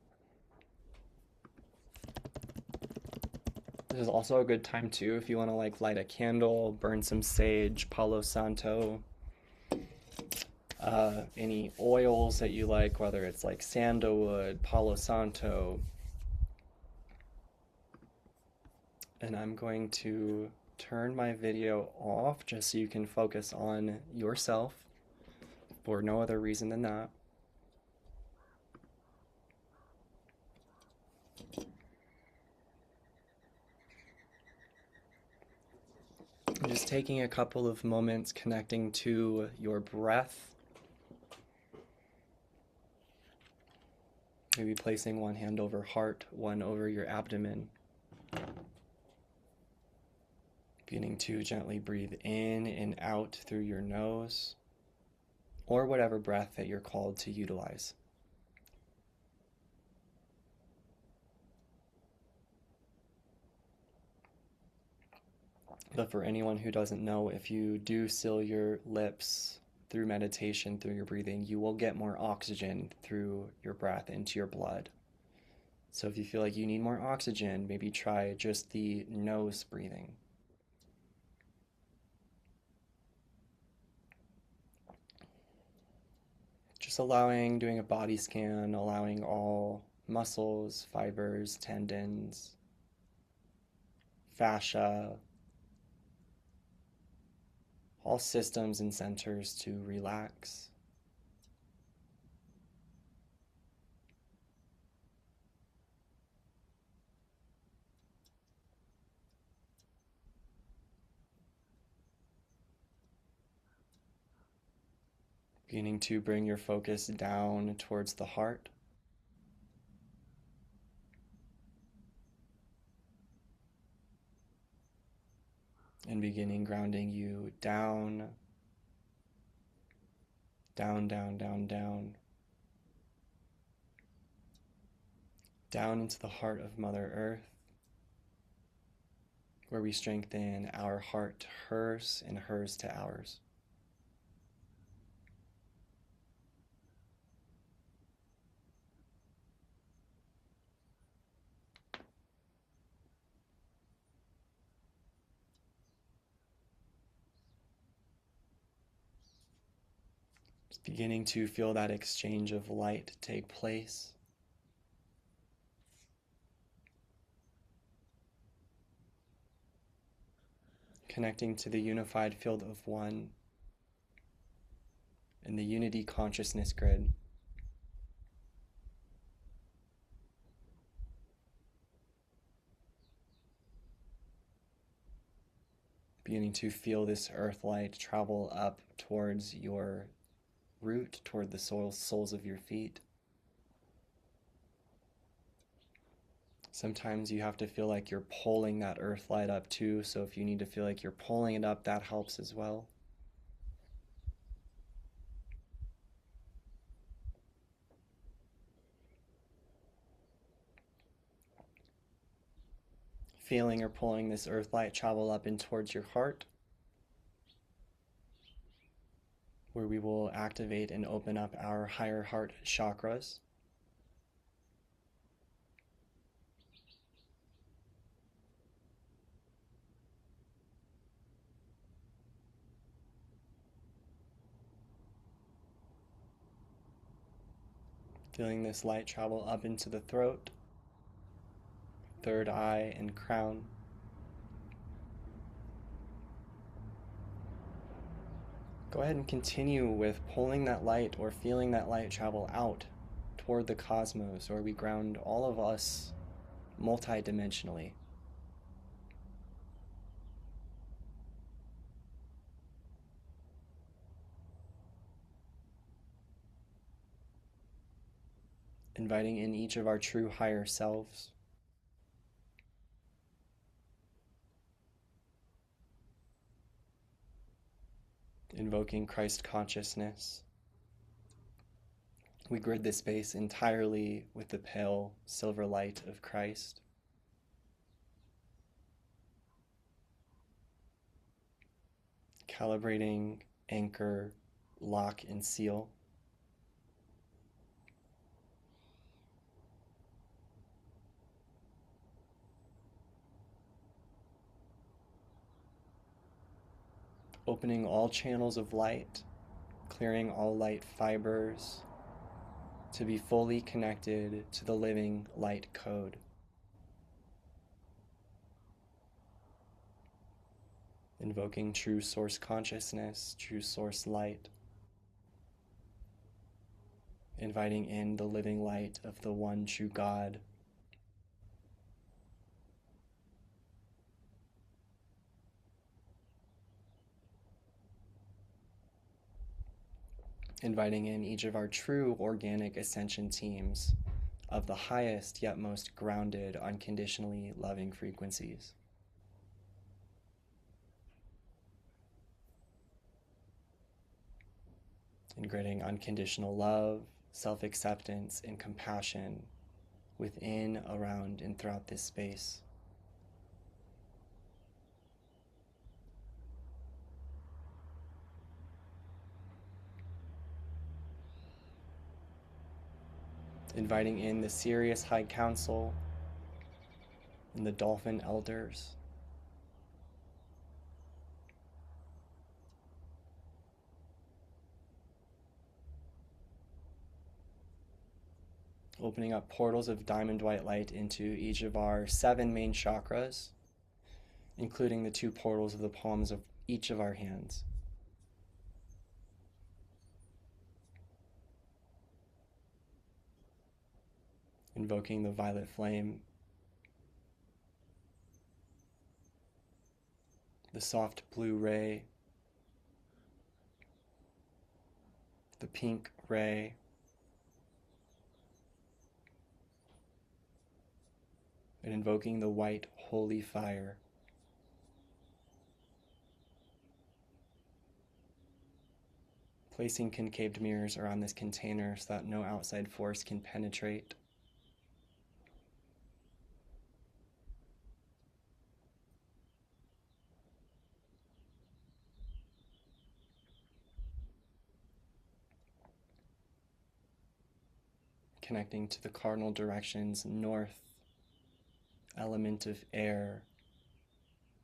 This is also a good time too if you want to like light a candle, burn some sage, Palo Santo, any oils that you like, whether it's like sandalwood, Palo Santo. And I'm going to turn my video off just so you can focus on yourself. for no other reason than that. And just taking a couple of moments connecting to your breath. Maybe placing one hand over heart, one over your abdomen. Beginning to gently breathe in and out through your nose, or whatever breath that you're called to utilize. But for anyone who doesn't know, if you do seal your lips through meditation, through your breathing, you will get more oxygen through your breath into your blood. So if you feel like you need more oxygen, maybe try just the nose breathing. Just doing a body scan, allowing all muscles, fibers, tendons, fascia, all systems and centers to relax. Beginning to bring your focus down towards the heart. And beginning grounding you down, down, down, down, down. Down into the heart of Mother Earth, where we strengthen our heart to hers and hers to ours. Just beginning to feel that exchange of light take place. Connecting to the unified field of one and the unity consciousness grid. Beginning to feel this earth light travel up towards your root, toward the soles of your feet. Sometimes you have to feel like you're pulling that earth light up too, so if you need to feel like you're pulling it up, that helps as well. Feeling or pulling this earth light travel up and towards your heart, where we will activate and open up our higher heart chakras. Feeling this light travel up into the throat, third eye, and crown. Go ahead and continue with pulling that light or feeling that light travel out toward the cosmos, where we ground all of us multidimensionally. Inviting in each of our true higher selves. Invoking Christ consciousness. We grid this space entirely with the pale silver light of Christ. Calibrating, anchor, lock, and seal. Opening all channels of light, clearing all light fibers to be fully connected to the living light code. Invoking true source consciousness, true source light. inviting in the living light of the one true God. Inviting in each of our true organic ascension teams of the highest yet most grounded, unconditionally loving frequencies. Ingrating unconditional love, self-acceptance, and compassion within, around, and throughout this space. Inviting in the Sirius High Council and the Dolphin Elders. Opening up portals of diamond white light into each of our 7 main chakras, including the 2 portals of the palms of each of our hands. Invoking the violet flame, the soft blue ray, the pink ray, and invoking the white holy fire. Placing concaved mirrors around this container so that no outside force can penetrate. Connecting to the cardinal directions: north, element of air,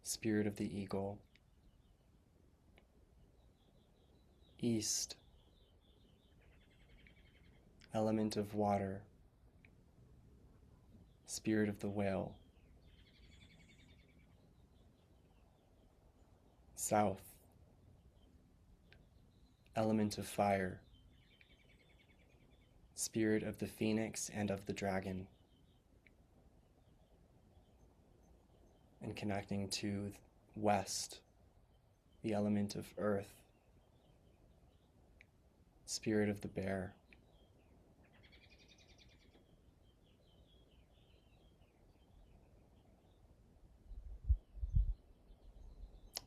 spirit of the eagle; east, element of water, spirit of the whale; south, element of fire, spirit of the phoenix and of the dragon; and connecting to west, the element of earth, spirit of the bear.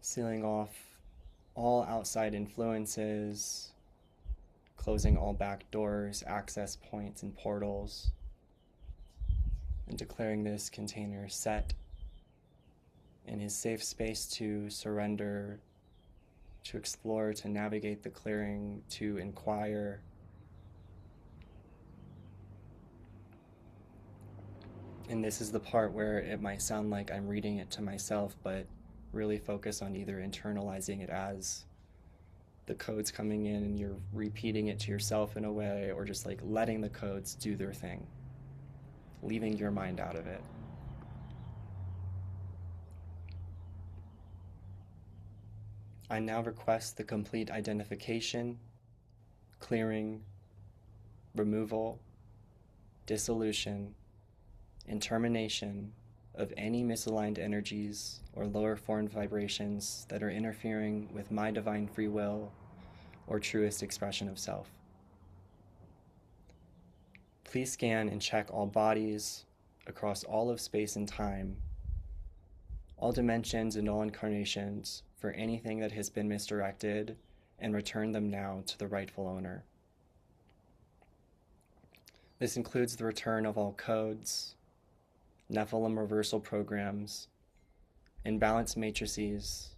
Sealing off all outside influences, closing all back doors, access points, and portals, and declaring this container set in his safe space to surrender, to explore, to navigate the clearing, to inquire. And this is the part where it might sound like I'm reading it to myself, but really focus on either internalizing it as the codes coming in and you're repeating it to yourself in a way, or just like letting the codes do their thing, leaving your mind out of it. I now request the complete identification, clearing, removal, dissolution, and termination of any misaligned energies or lower formed vibrations that are interfering with my divine free will or truest expression of self. Please scan and check all bodies across all of space and time, all dimensions and all incarnations, for anything that has been misdirected, and return them now to the rightful owner. This includes the return of all codes, Nephilim reversal programs, imbalance matrices,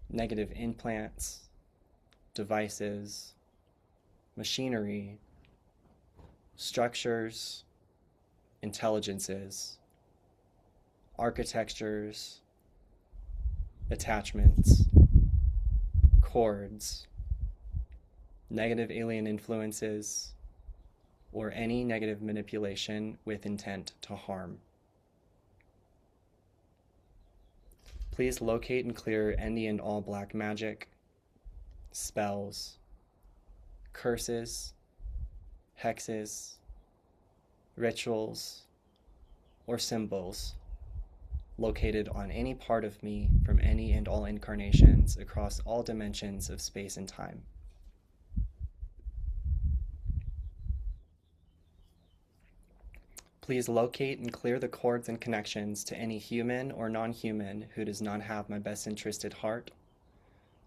negative implants, devices, machinery, structures, intelligences, architectures, attachments, cords, negative alien influences, or any negative manipulation with intent to harm. Please locate and clear any and all black magic, spells, curses, hexes, rituals, or symbols located on any part of me from any and all incarnations across all dimensions of space and time. Please locate and clear the cords and connections to any human or non-human who does not have my best interest at heart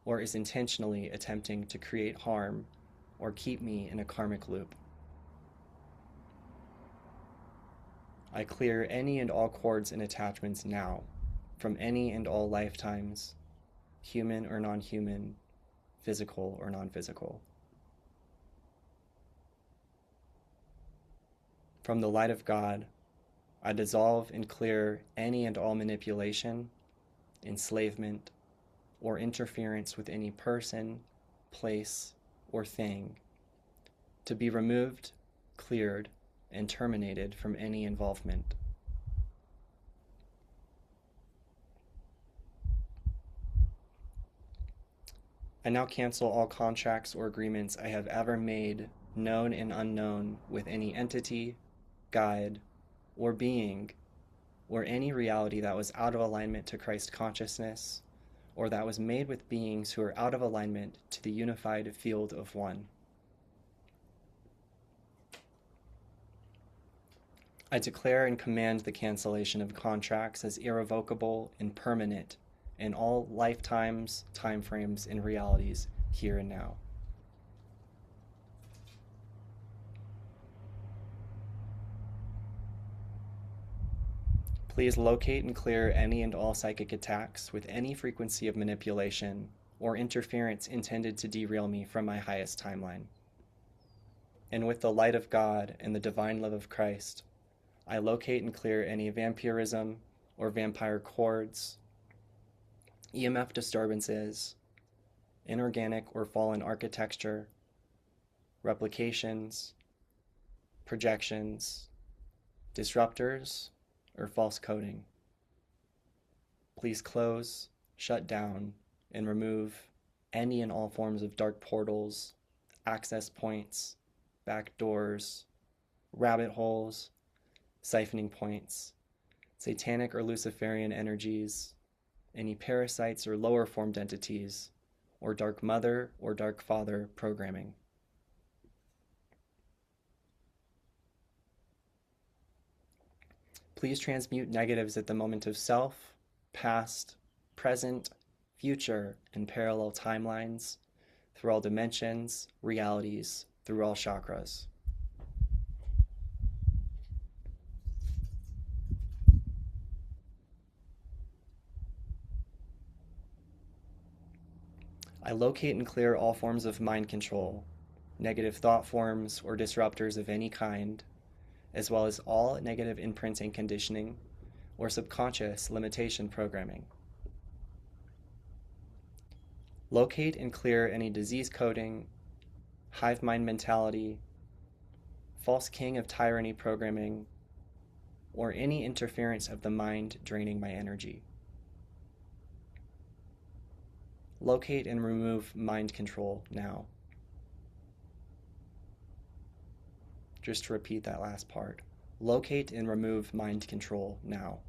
or is intentionally attempting to create harm or keep me in a karmic loop. I clear any and all cords and attachments now from any and all lifetimes, human or non-human, physical or non-physical. From the light of God, I dissolve and clear any and all manipulation, enslavement, or interference with any person, place, or thing to be removed, cleared, and terminated from any involvement. I now cancel all contracts or agreements I have ever made, known and unknown, with any entity, guide, or being, or any reality that was out of alignment to Christ consciousness, or that was made with beings who are out of alignment to the unified field of one. I declare and command the cancellation of contracts as irrevocable and permanent in all lifetimes, timeframes, and realities here and now. Please locate and clear any and all psychic attacks with any frequency of manipulation or interference intended to derail me from my highest timeline. And with the light of God and the divine love of Christ, I locate and clear any vampirism or vampire cords, EMF disturbances, inorganic or fallen architecture, replications, projections, disruptors, or false coding. Please close, shut down, and remove any and all forms of dark portals, access points, back doors, rabbit holes, siphoning points, satanic or Luciferian energies, any parasites or lower formed entities, or dark mother or dark father programming. Please transmute negatives at the moment of self, past, present, future, and parallel timelines, through all dimensions, realities, through all chakras. I locate and clear all forms of mind control, negative thought forms or disruptors of any kind, as well as all negative imprinting conditioning or subconscious limitation programming. Locate and clear any disease coding, hive mind mentality, false king of tyranny programming, or any interference of the mind draining my energy. Locate and remove mind control now. Just to repeat that last part. Locate and remove mind control now.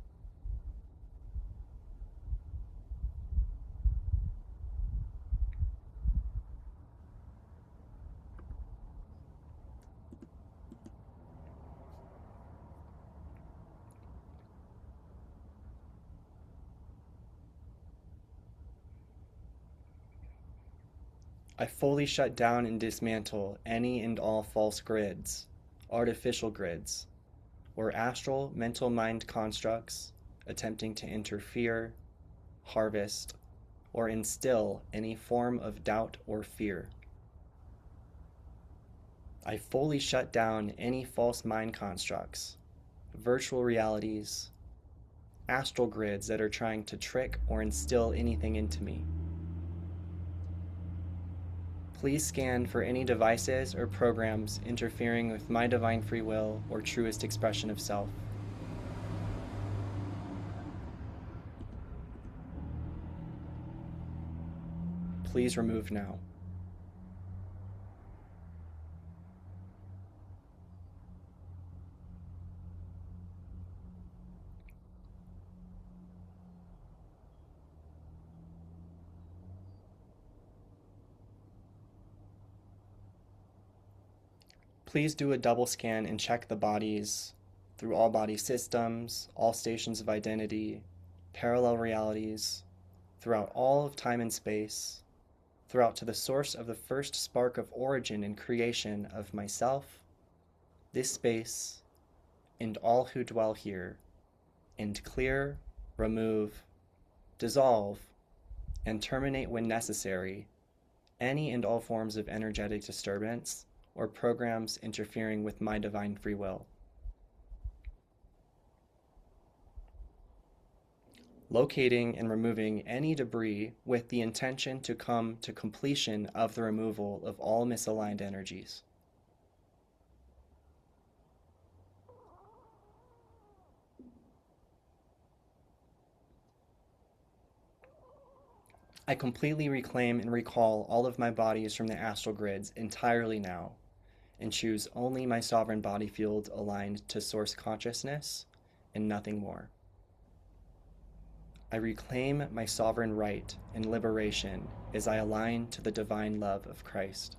I fully shut down and dismantle any and all false grids, artificial grids, or astral mental mind constructs attempting to interfere, harvest, or instill any form of doubt or fear. I fully shut down any false mind constructs, virtual realities, astral grids that are trying to trick or instill anything into me. Please scan for any devices or programs interfering with my divine free will or truest expression of self. Please remove now. Please do a double scan and check the bodies through all body systems, all stations of identity, parallel realities, throughout all of time and space, throughout to the source of the first spark of origin and creation of myself, this space, and all who dwell here, and clear, remove, dissolve, and terminate when necessary any and all forms of energetic disturbance or programs interfering with my divine free will. Locating and removing any debris with the intention to come to completion of the removal of all misaligned energies. I completely reclaim and recall all of my bodies from the astral grids entirely now, and choose only my sovereign body field aligned to source consciousness and nothing more. I reclaim my sovereign right and liberation as I align to the divine love of Christ.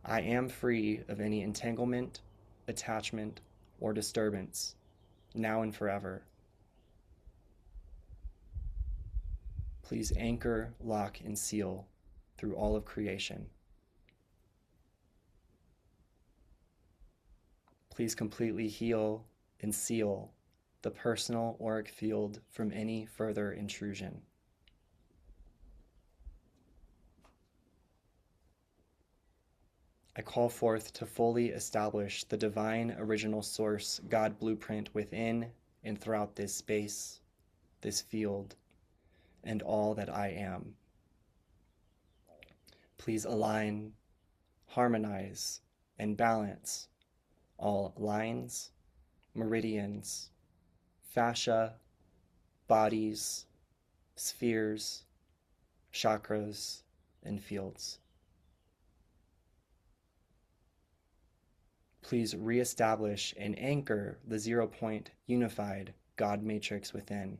I am free of any entanglement, attachment, or disturbance, now and forever. Please anchor, lock, and seal through all of creation. Please completely heal and seal the personal auric field from any further intrusion. I call forth to fully establish the divine original source God blueprint within and throughout this space, this field, and all that I am. Please align, harmonize, and balance all lines, meridians, fascia, bodies, spheres, chakras, and fields. Please reestablish and anchor the 0-point unified God matrix within,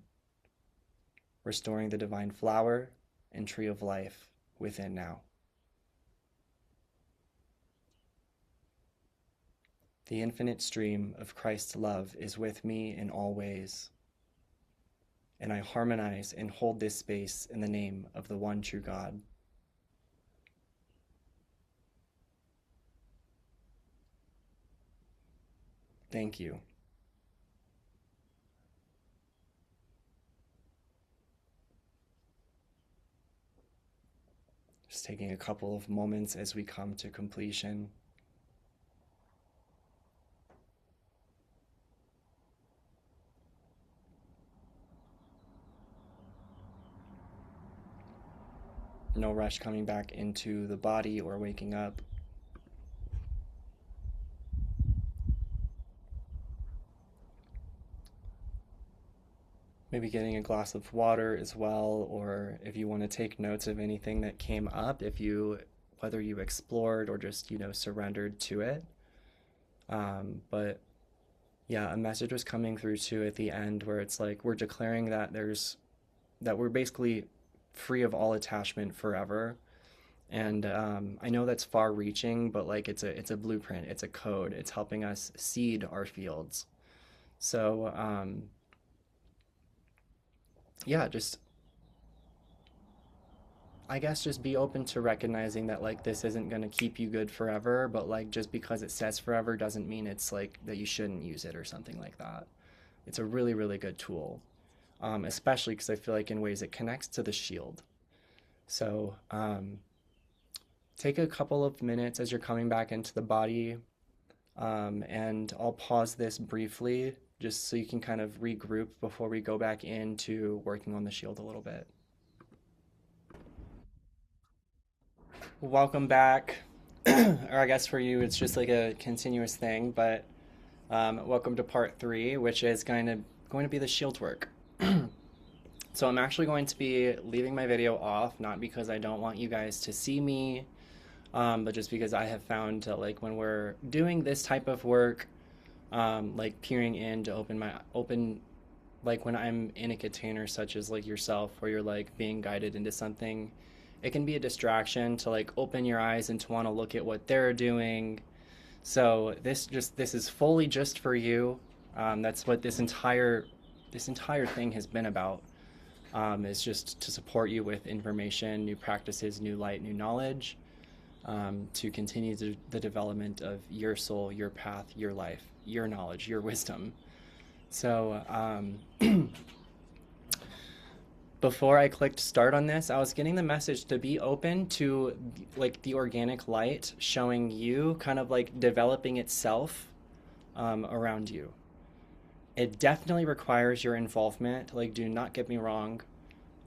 restoring the divine flower and tree of life within now. The infinite stream of Christ's love is with me in all ways, and I harmonize and hold this space in the name of the one true God. Thank you. Just taking a couple of moments as we come to completion. No rush coming back into the body or waking up. Maybe getting a glass of water as well, or if you want to take notes of anything that came up, whether you explored or just, surrendered to it. But yeah, a message was coming through too at the end where it's like we're declaring that we're basically free of all attachment forever. And I know that's far reaching, but like it's a blueprint, it's a code, it's helping us seed our fields. So yeah, I guess just be open to recognizing that like this isn't going to keep you good forever, but like just because it says forever doesn't mean it's like that you shouldn't use it or something like that. It's a really, really good tool, especially because I feel like in ways it connects to the shield. So take a couple of minutes as you're coming back into the body, and I'll pause this briefly just so you can kind of regroup before we go back into working on the shield a little bit. Welcome back. Or I guess for you, it's just like a continuous thing, but welcome to part 3, which is going to be the shield work. So I'm actually going to be leaving my video off, not because I don't want you guys to see me, but just because I have found that like when we're doing this type of work, like peering in to open, like when I'm in a container such as like yourself, where you're like being guided into something, it can be a distraction to like open your eyes and to want to look at what they're doing. So this is fully just for you. That's what this entire thing has been about. Is just to support you with information, new practices, new light, new knowledge, to continue the development of your soul, your path, your life, your knowledge, your wisdom. So before I clicked start on this, I was getting the message to be open to like the organic light showing you kind of like developing itself around you. It definitely requires your involvement. Like, do not get me wrong.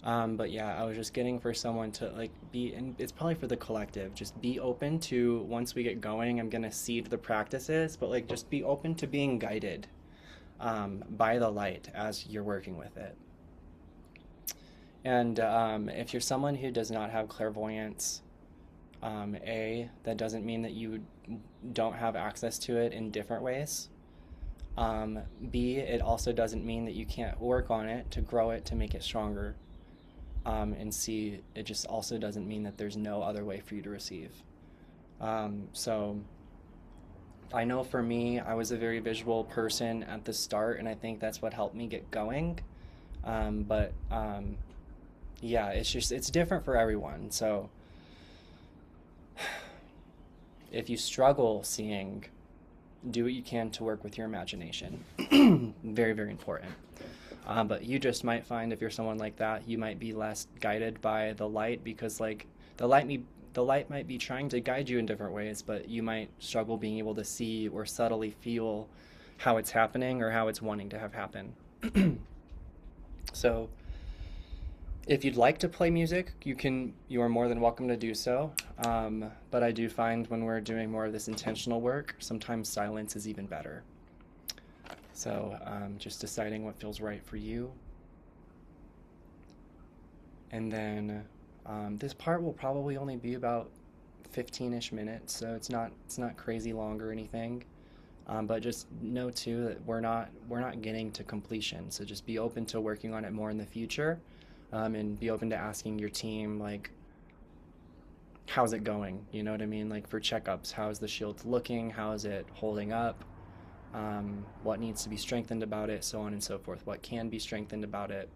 But yeah, I was just getting for someone to like be, and it's probably for the collective, just be open to, once we get going, I'm gonna seed the practices, but like just be open to being guided by the light as you're working with it. And if you're someone who does not have clairvoyance, that doesn't mean that you don't have access to it in different ways. B, it also doesn't mean that you can't work on it to grow it, to make it stronger. And C, it just also doesn't mean that there's no other way for you to receive. So I know for me, I was a very visual person at the start, and I think that's what helped me get going. But yeah, it's different for everyone. So if you struggle seeing, do what you can to work with your imagination. Very, very important. But you just might find, if you're someone like that, you might be less guided by the light, because like the light might be trying to guide you in different ways, but you might struggle being able to see or subtly feel how it's happening or how it's wanting to have happen. So if you'd like to play music, you are more than welcome to do so. But I do find when we're doing more of this intentional work, sometimes silence is even better. So just deciding what feels right for you. And then this part will probably only be about 15-ish minutes, so it's not crazy long or anything. But just know too that we're not getting to completion. So just be open to working on it more in the future, and be open to asking your team, like, how's it going? You know what I mean? Like for checkups, how's the shield looking? How is it holding up? What needs to be strengthened about it, so on and so forth. What can be strengthened about it.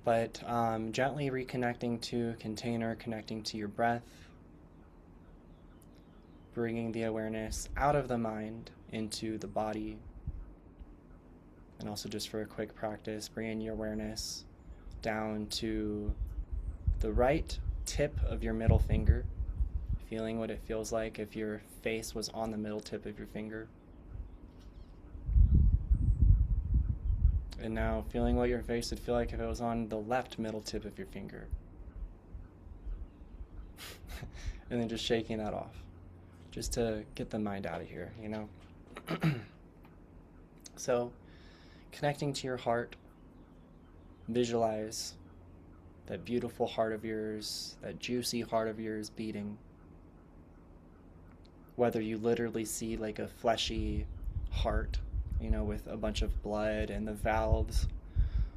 But gently reconnecting to container, connecting to your breath, bringing the awareness out of the mind into the body. And also, just for a quick practice, bringing your awareness down to the right tip of your middle finger, feeling what it feels like if your face was on the middle tip of your finger. And now feeling what your face would feel like if it was on the left middle tip of your finger. And then just shaking that off, just to get the mind out of here, you know? So, connecting to your heart, visualize that beautiful heart of yours, that juicy heart of yours beating. Whether you literally see like a fleshy heart, you know, with a bunch of blood and the valves,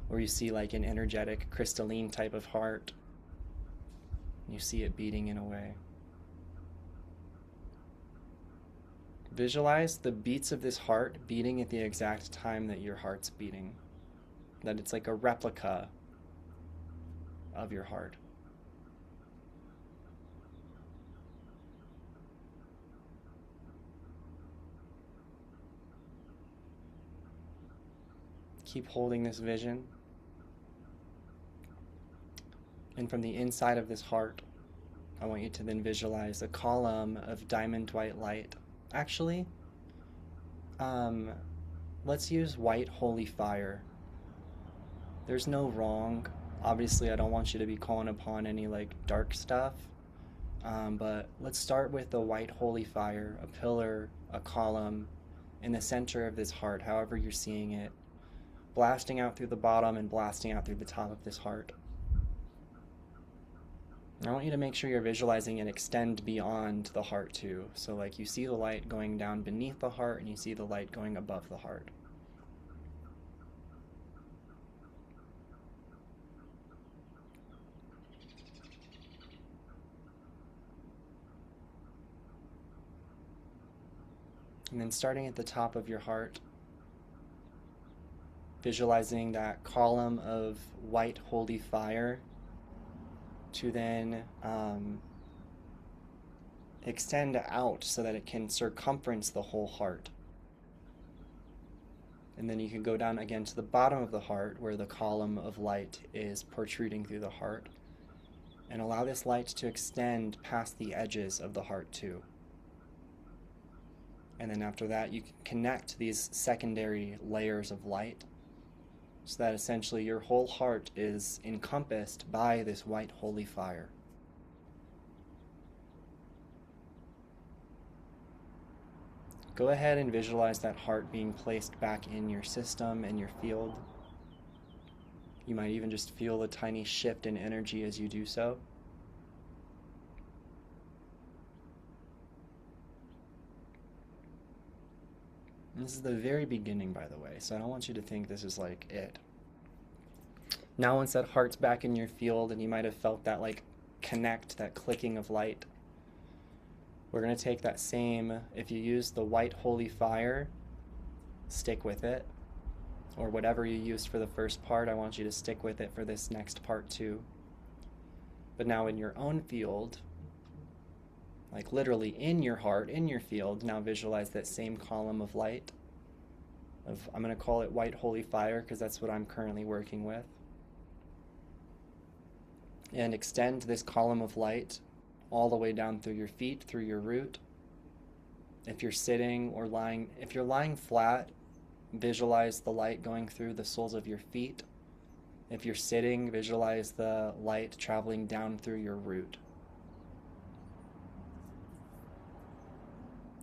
or you see like an energetic, crystalline type of heart, you see it beating in a way. Visualize the beats of this heart beating at the exact time that your heart's beating. That it's like a replica of your heart. Keep holding this vision. And from the inside of this heart, I want you to then visualize a column of diamond white light. Actually, let's use white holy fire. There's no wrong. Obviously, I don't want you to be calling upon any like dark stuff. But let's start with the white holy fire, a pillar, a column, in the center of this heart, however you're seeing it, blasting out through the bottom and blasting out through the top of this heart. I want you to make sure you're visualizing it extend beyond the heart too. So like you see the light going down beneath the heart and you see the light going above the heart. And then starting at the top of your heart, visualizing that column of white holy fire to then extend out so that it can circumference the whole heart. And then you can go down again to the bottom of the heart where the column of light is protruding through the heart, and allow this light to extend past the edges of the heart too. And then after that, you can connect these secondary layers of light so that essentially your whole heart is encompassed by this white holy fire. Go ahead and visualize that heart being placed back in your system and your field. You might even just feel a tiny shift in energy as you do so. And this is the very beginning, by the way, so I don't want you to think this is like it. Now once that heart's back in your field and you might have felt that like connect, that clicking of light, we're going to take that same, if you use the white holy fire, stick with it. Or whatever you used for the first part, I want you to stick with it for this next part too. But now in your own field, like literally in your heart, in your field, now visualize that same column of light. I'm going to call it white holy fire because that's what I'm currently working with. And extend this column of light all the way down through your feet, through your root. If you're sitting or lying, if you're lying flat, visualize the light going through the soles of your feet. If you're sitting, visualize the light traveling down through your root.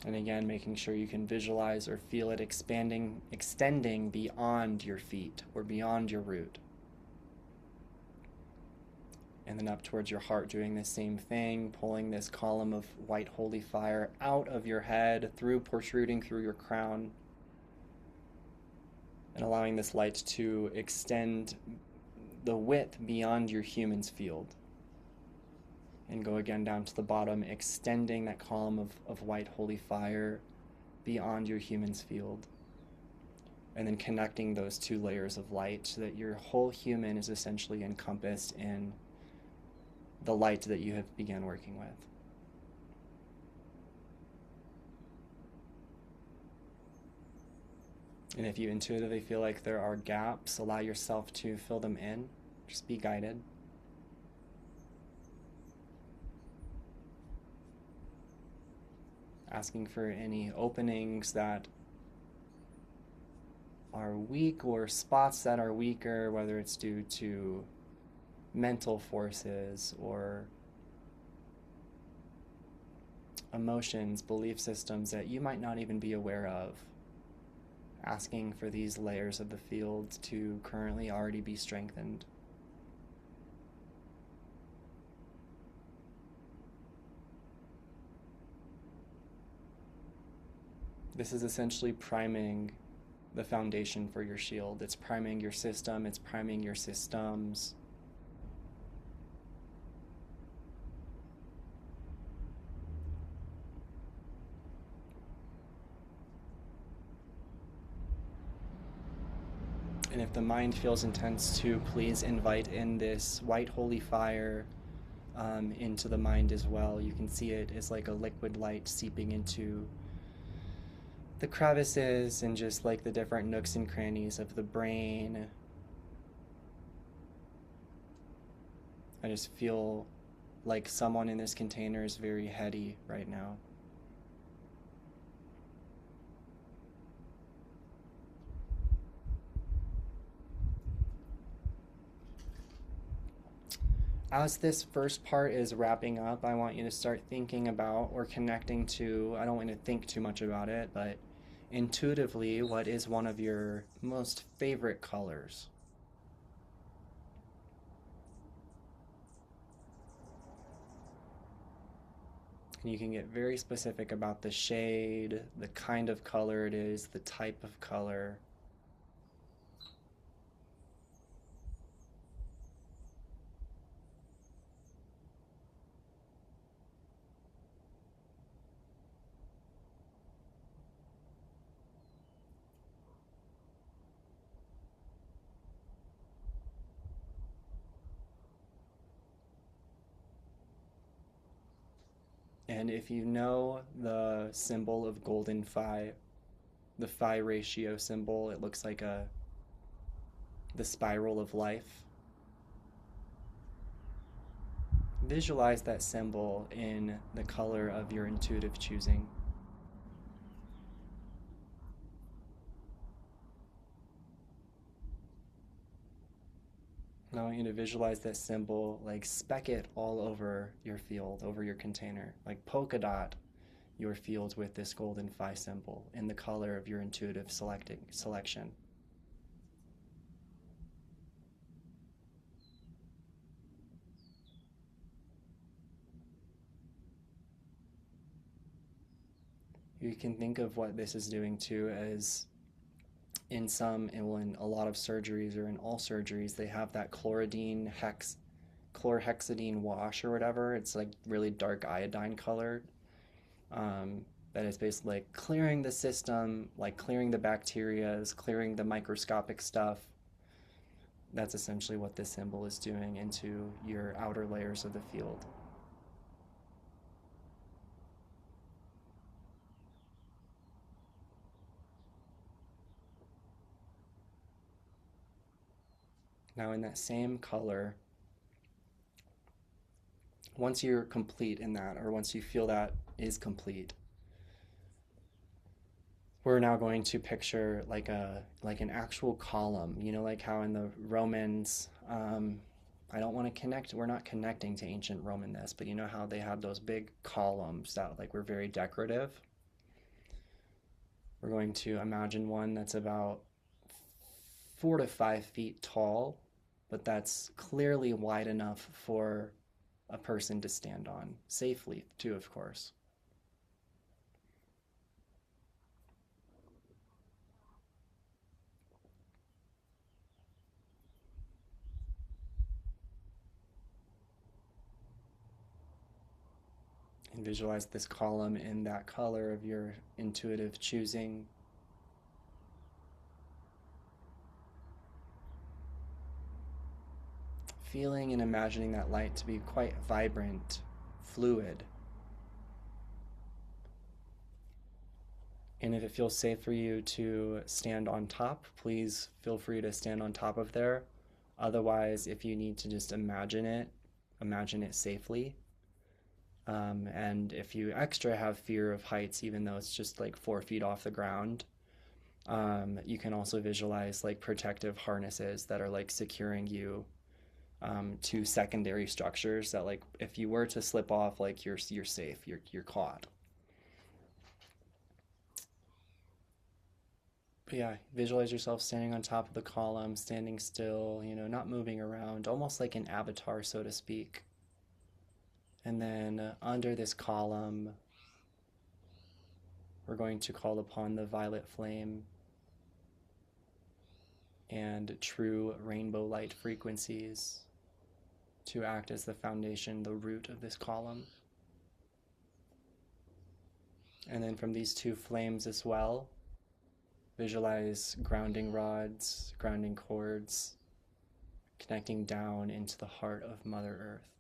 And again, making sure you can visualize or feel it expanding, extending beyond your feet or beyond your root. And then up towards your heart, doing the same thing, pulling this column of white holy fire out of your head, protruding through your crown, and allowing this light to extend the width beyond your human's field. And go again down to the bottom, extending that column of white holy fire beyond your human's field. And then connecting those two layers of light so that your whole human is essentially encompassed in the light that you have begun working with. And if you intuitively feel like there are gaps, allow yourself to fill them in. Just be guided. Asking for any openings that are weak or spots that are weaker, whether it's due to mental forces or emotions, belief systems that you might not even be aware of. Asking for these layers of the field to currently already be strengthened. This is essentially priming the foundation for your shield. It's priming your system, it's priming your systems. And if the mind feels intense too, please invite in this white holy fire into the mind as well. You can see it as like a liquid light seeping into the crevices and just like the different nooks and crannies of the brain. I just feel like someone in this container is very heady right now. As this first part is wrapping up, I want you to start thinking about or connecting to, I don't want you to think too much about it, but intuitively, what is one of your most favorite colors? And you can get very specific about the shade, the kind of color it is, the type of color. And if you know the symbol of golden phi, the phi ratio symbol, it looks like the spiral of life. Visualize that symbol in the color of your intuitive choosing. I want you to visualize that symbol, like speck it all over your field, over your container, like polka dot your field with this golden phi symbol in the color of your intuitive selection. You can think of what this is doing too as in a lot of surgeries, or in all surgeries, they have that chlorhexidine wash or whatever. It's like really dark iodine colored. That is basically like clearing the system, like clearing the bacterias, clearing the microscopic stuff. That's essentially what this symbol is doing into your outer layers of the field. Now in that same color, once you're complete in that, or once you feel that is complete, we're now going to picture like an actual column, like how in the Romans, I don't want to connect, we're not connecting to ancient Roman this, but you know how they had those big columns that like were very decorative? We're going to imagine one that's about 4 to 5 feet tall, but that's clearly wide enough for a person to stand on, safely too, of course. And visualize this column in that color of your intuitive choosing. Feeling and imagining that light to be quite vibrant, fluid. And if it feels safe for you to stand on top, please feel free to stand on top of there. Otherwise, if you need to just imagine it safely. And if you extra have fear of heights, even though it's just like 4 feet off the ground, you can also visualize like protective harnesses that are like securing you to secondary structures that, like, if you were to slip off, like you're safe, you're caught. But yeah, visualize yourself standing on top of the column, standing still, not moving around, almost like an avatar, so to speak. And then under this column, we're going to call upon the violet flame and true rainbow light frequencies to act as the foundation, the root of this column. And then from these two flames as well, visualize grounding rods, grounding cords, connecting down into the heart of Mother Earth.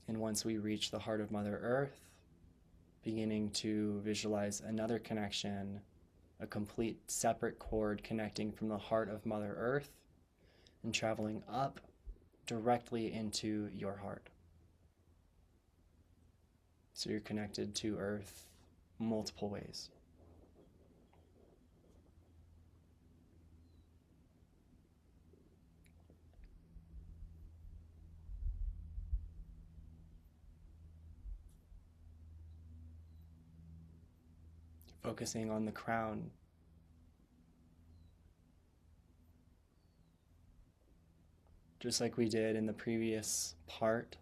And once we reach the heart of Mother Earth, beginning to visualize another connection, a complete separate cord connecting from the heart of Mother Earth and traveling up directly into your heart. So you're connected to Earth multiple ways. Focusing on the crown. Just like we did in the previous part,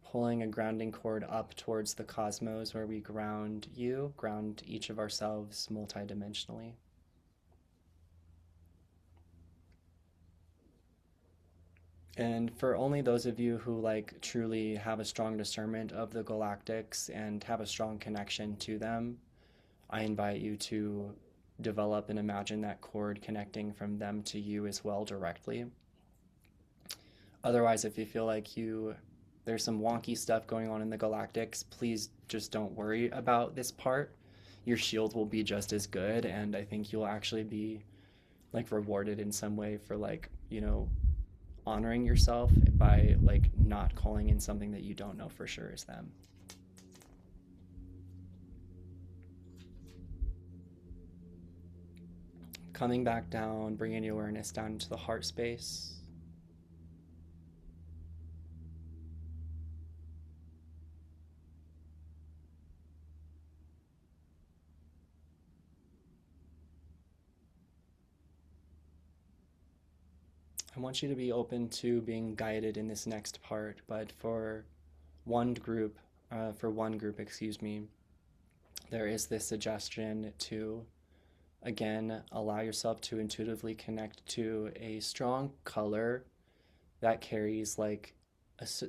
pulling a grounding cord up towards the cosmos where we ground each of ourselves multidimensionally. And for only those of you who like truly have a strong discernment of the galactics and have a strong connection to them, I invite you to develop and imagine that cord connecting from them to you as well directly. Otherwise, if you feel like there's some wonky stuff going on in the galactics, please just don't worry about this part. Your shield will be just as good, and I think you'll actually be like rewarded in some way for like, honoring yourself by like not calling in something that you don't know for sure is them. Coming back down, bringing your awareness down into the heart space. I want you to be open to being guided in this next part, but for one group, excuse me, there is this suggestion to again allow yourself to intuitively connect to a strong color that carries like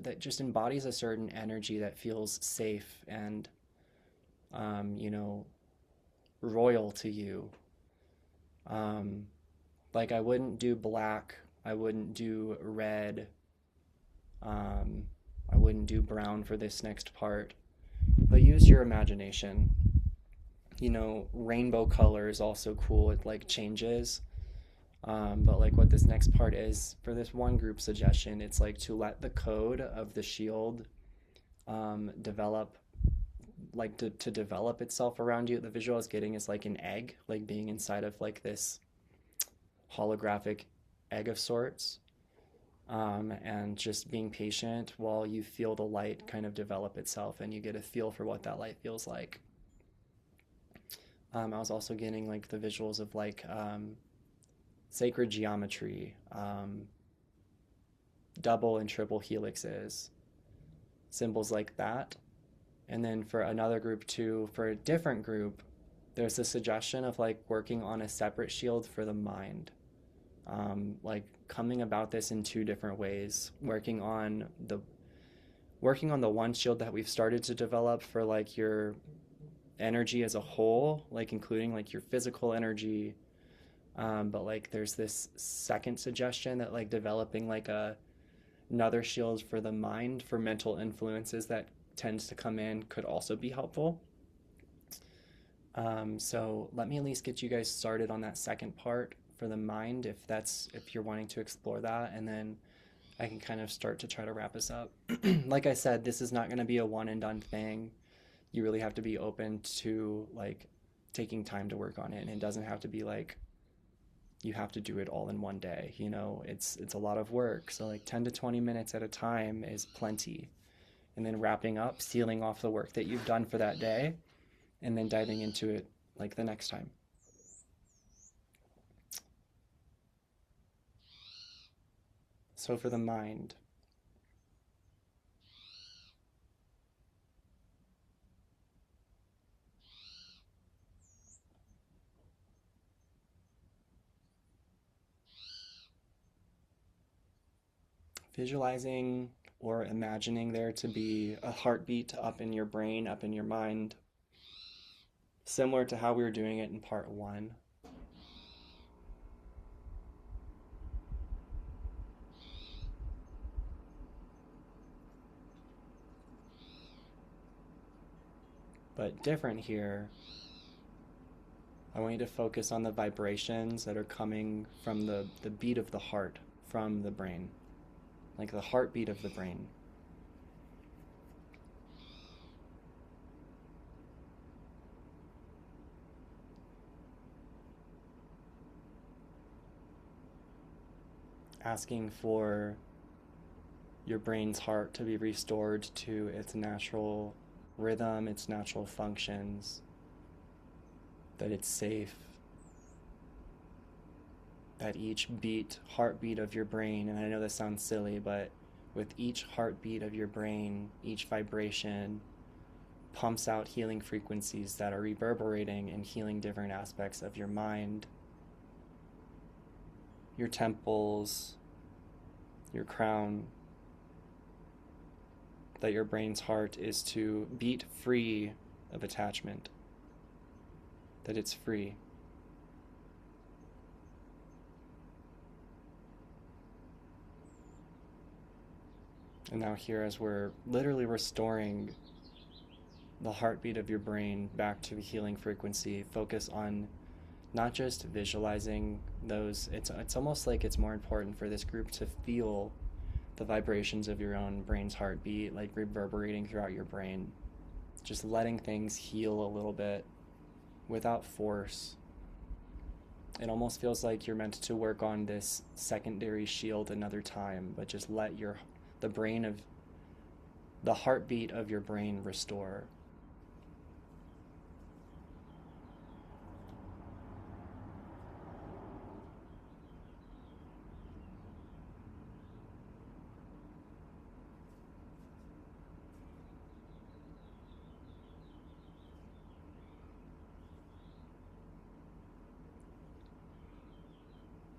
that just embodies a certain energy that feels safe and um, you know royal to you. Um, like I wouldn't do black, I wouldn't do red, um, I wouldn't do brown for this next part, but use your imagination. Rainbow color is also cool. It like changes. But like what this next part is for this one group suggestion, it's like to let the code of the shield develop, like to develop itself around you. The visual I was getting is like an egg, like being inside of like this holographic egg of sorts, and just being patient while you feel the light kind of develop itself and you get a feel for what that light feels like. I was also getting like the visuals of like sacred geometry, double and triple helixes, symbols like that. And then for another group too, for a different group, there's a suggestion of like working on a separate shield for the mind. Like coming about this in two different ways, working on the one shield that we've started to develop for like your energy as a whole, like including like your physical energy. But like there's this second suggestion that like developing like another shield for the mind for mental influences that tends to come in could also be helpful. So let me at least get you guys started on that second part for the mind if you're wanting to explore that, and then I can kind of start to try to wrap us up. Like I said, this is not going to be a one and done thing. You really have to be open to like taking time to work on it, and it doesn't have to be like you have to do it all in one day. It's a lot of work. So like 10 to 20 minutes at a time is plenty. And then wrapping up, sealing off the work that you've done for that day, and then diving into it like the next time. So for the mind, visualizing or imagining there to be a heartbeat up in your brain, up in your mind, similar to how we were doing it in part one. But different here, I want you to focus on the vibrations that are coming from the beat of the heart from the brain, like the heartbeat of the brain. Asking for your brain's heart to be restored to its natural rhythm, its natural functions, that it's safe, that each heartbeat of your brain, and I know this sounds silly, but with each heartbeat of your brain, each vibration pumps out healing frequencies that are reverberating and healing different aspects of your mind, your temples, your crown, that your brain's heart is to beat free of attachment, that it's free. And now here, as we're literally restoring the heartbeat of your brain back to a healing frequency, focus on not just visualizing those. It's almost like it's more important for this group to feel the vibrations of your own brain's heartbeat, like reverberating throughout your brain. Just letting things heal a little bit without force. It almost feels like you're meant to work on this secondary shield another time, but just let the heartbeat of your brain restore.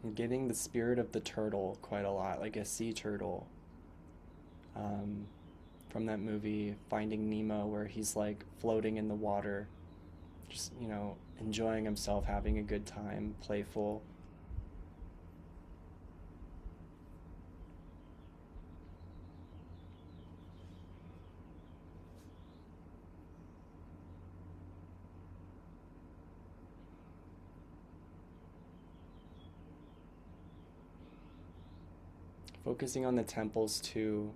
I'm getting the spirit of the turtle quite a lot, like a sea turtle, from that movie Finding Nemo, where he's like floating in the water, just, enjoying himself, having a good time, playful. Focusing on the temples too,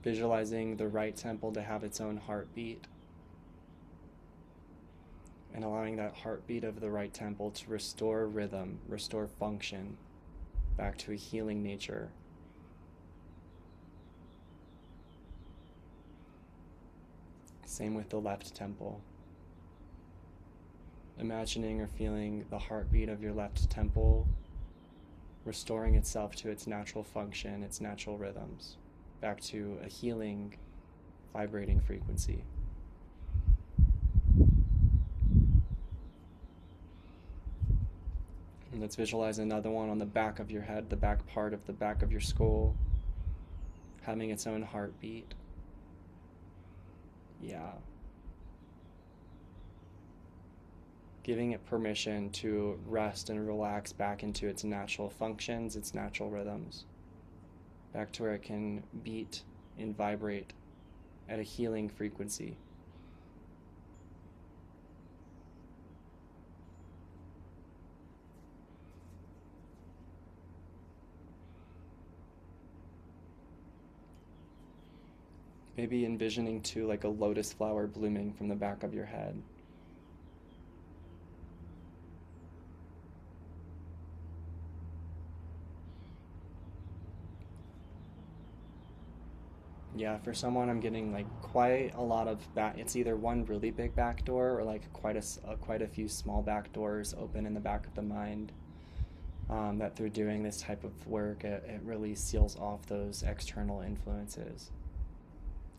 visualizing the right temple to have its own heartbeat, and allowing that heartbeat of the right temple to restore rhythm, restore function back to a healing nature. Same with the left temple. Imagining or feeling the heartbeat of your left temple restoring itself to its natural function, its natural rhythms, back to a healing, vibrating frequency. And let's visualize another one on the back of your head, the back part of the back of your skull, having its own heartbeat. Yeah. Giving it permission to rest and relax back into its natural functions, its natural rhythms, back to where it can beat and vibrate at a healing frequency. Maybe envisioning too, like a lotus flower blooming from the back of your head. Yeah, for someone, I'm getting like quite a lot of back. It's either one really big back door or like quite a few small back doors open in the back of the mind. That through doing this type of work, it really seals off those external influences,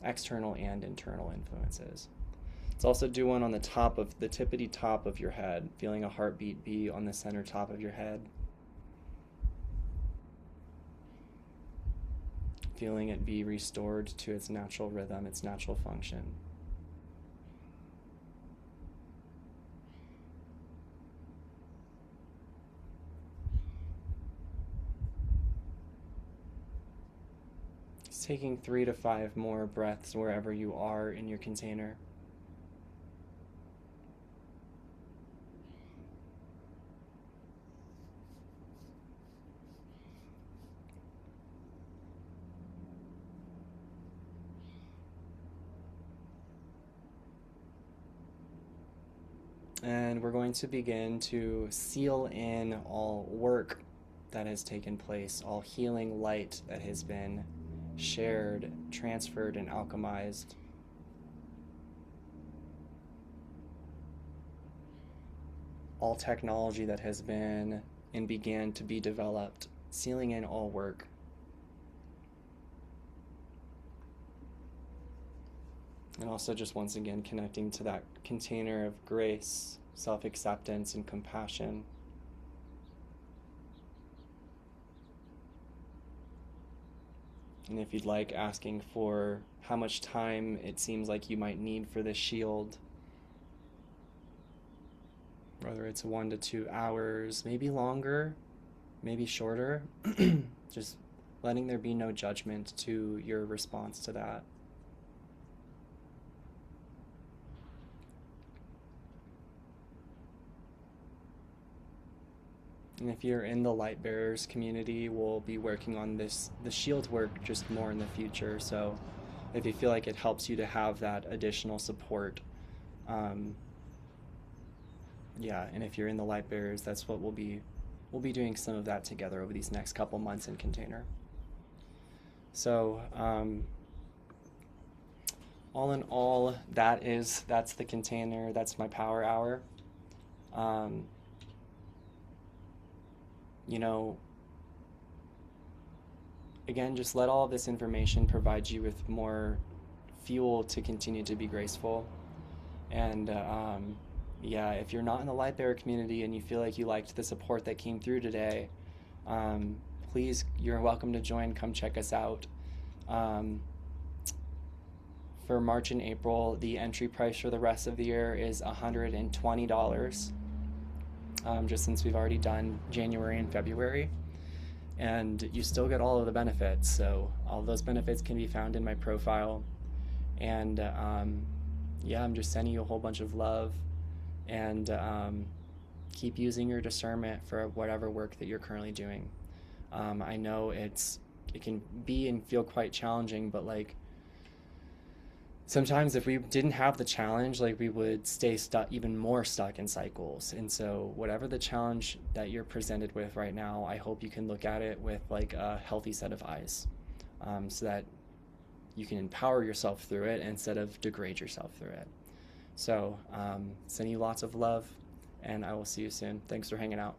external and internal influences. Let's also do one on the tippity top of your head, feeling a heartbeat be on the center top of your head. Feeling it be restored to its natural rhythm, its natural function. Just taking 3 to 5 more breaths wherever you are in your container. And we're going to begin to seal in all work that has taken place, all healing light that has been shared, transferred, and alchemized. All technology that has been and began to be developed, sealing in all work. And also just once again connecting to that container of grace, self-acceptance, and compassion. And if you'd like, asking for how much time it seems like you might need for this shield. Whether it's 1 to 2 hours, maybe longer, maybe shorter. Just letting there be no judgment to your response to that. And if you're in the light bearers community, we'll be working on the shield work just more in the future. So if you feel like it helps you to have that additional support, um, yeah, and if you're in the light bearers, that's what we'll be doing some of that together over these next couple months in container. So all in all, that's the container. That's my power hour. Um, you know, again, just let all of this information provide you with more fuel to continue to be graceful. And yeah, if you're not in the light bearer community and you feel like you liked the support that came through today, um, please, you're welcome to join. Come check us out. Um, for March and April, the entry price for the rest of the year is $120, just since we've already done January and February. And you still get all of the benefits. So all those benefits can be found in my profile. And yeah, I'm just sending you a whole bunch of love, and keep using your discernment for whatever work that you're currently doing. I know it can be and feel quite challenging, but like sometimes if we didn't have the challenge, like we would stay stuck, even more stuck in cycles. And so whatever the challenge that you're presented with right now, I hope you can look at it with like a healthy set of eyes, so that you can empower yourself through it instead of degrade yourself through it. So sending you lots of love, and I will see you soon. Thanks for hanging out.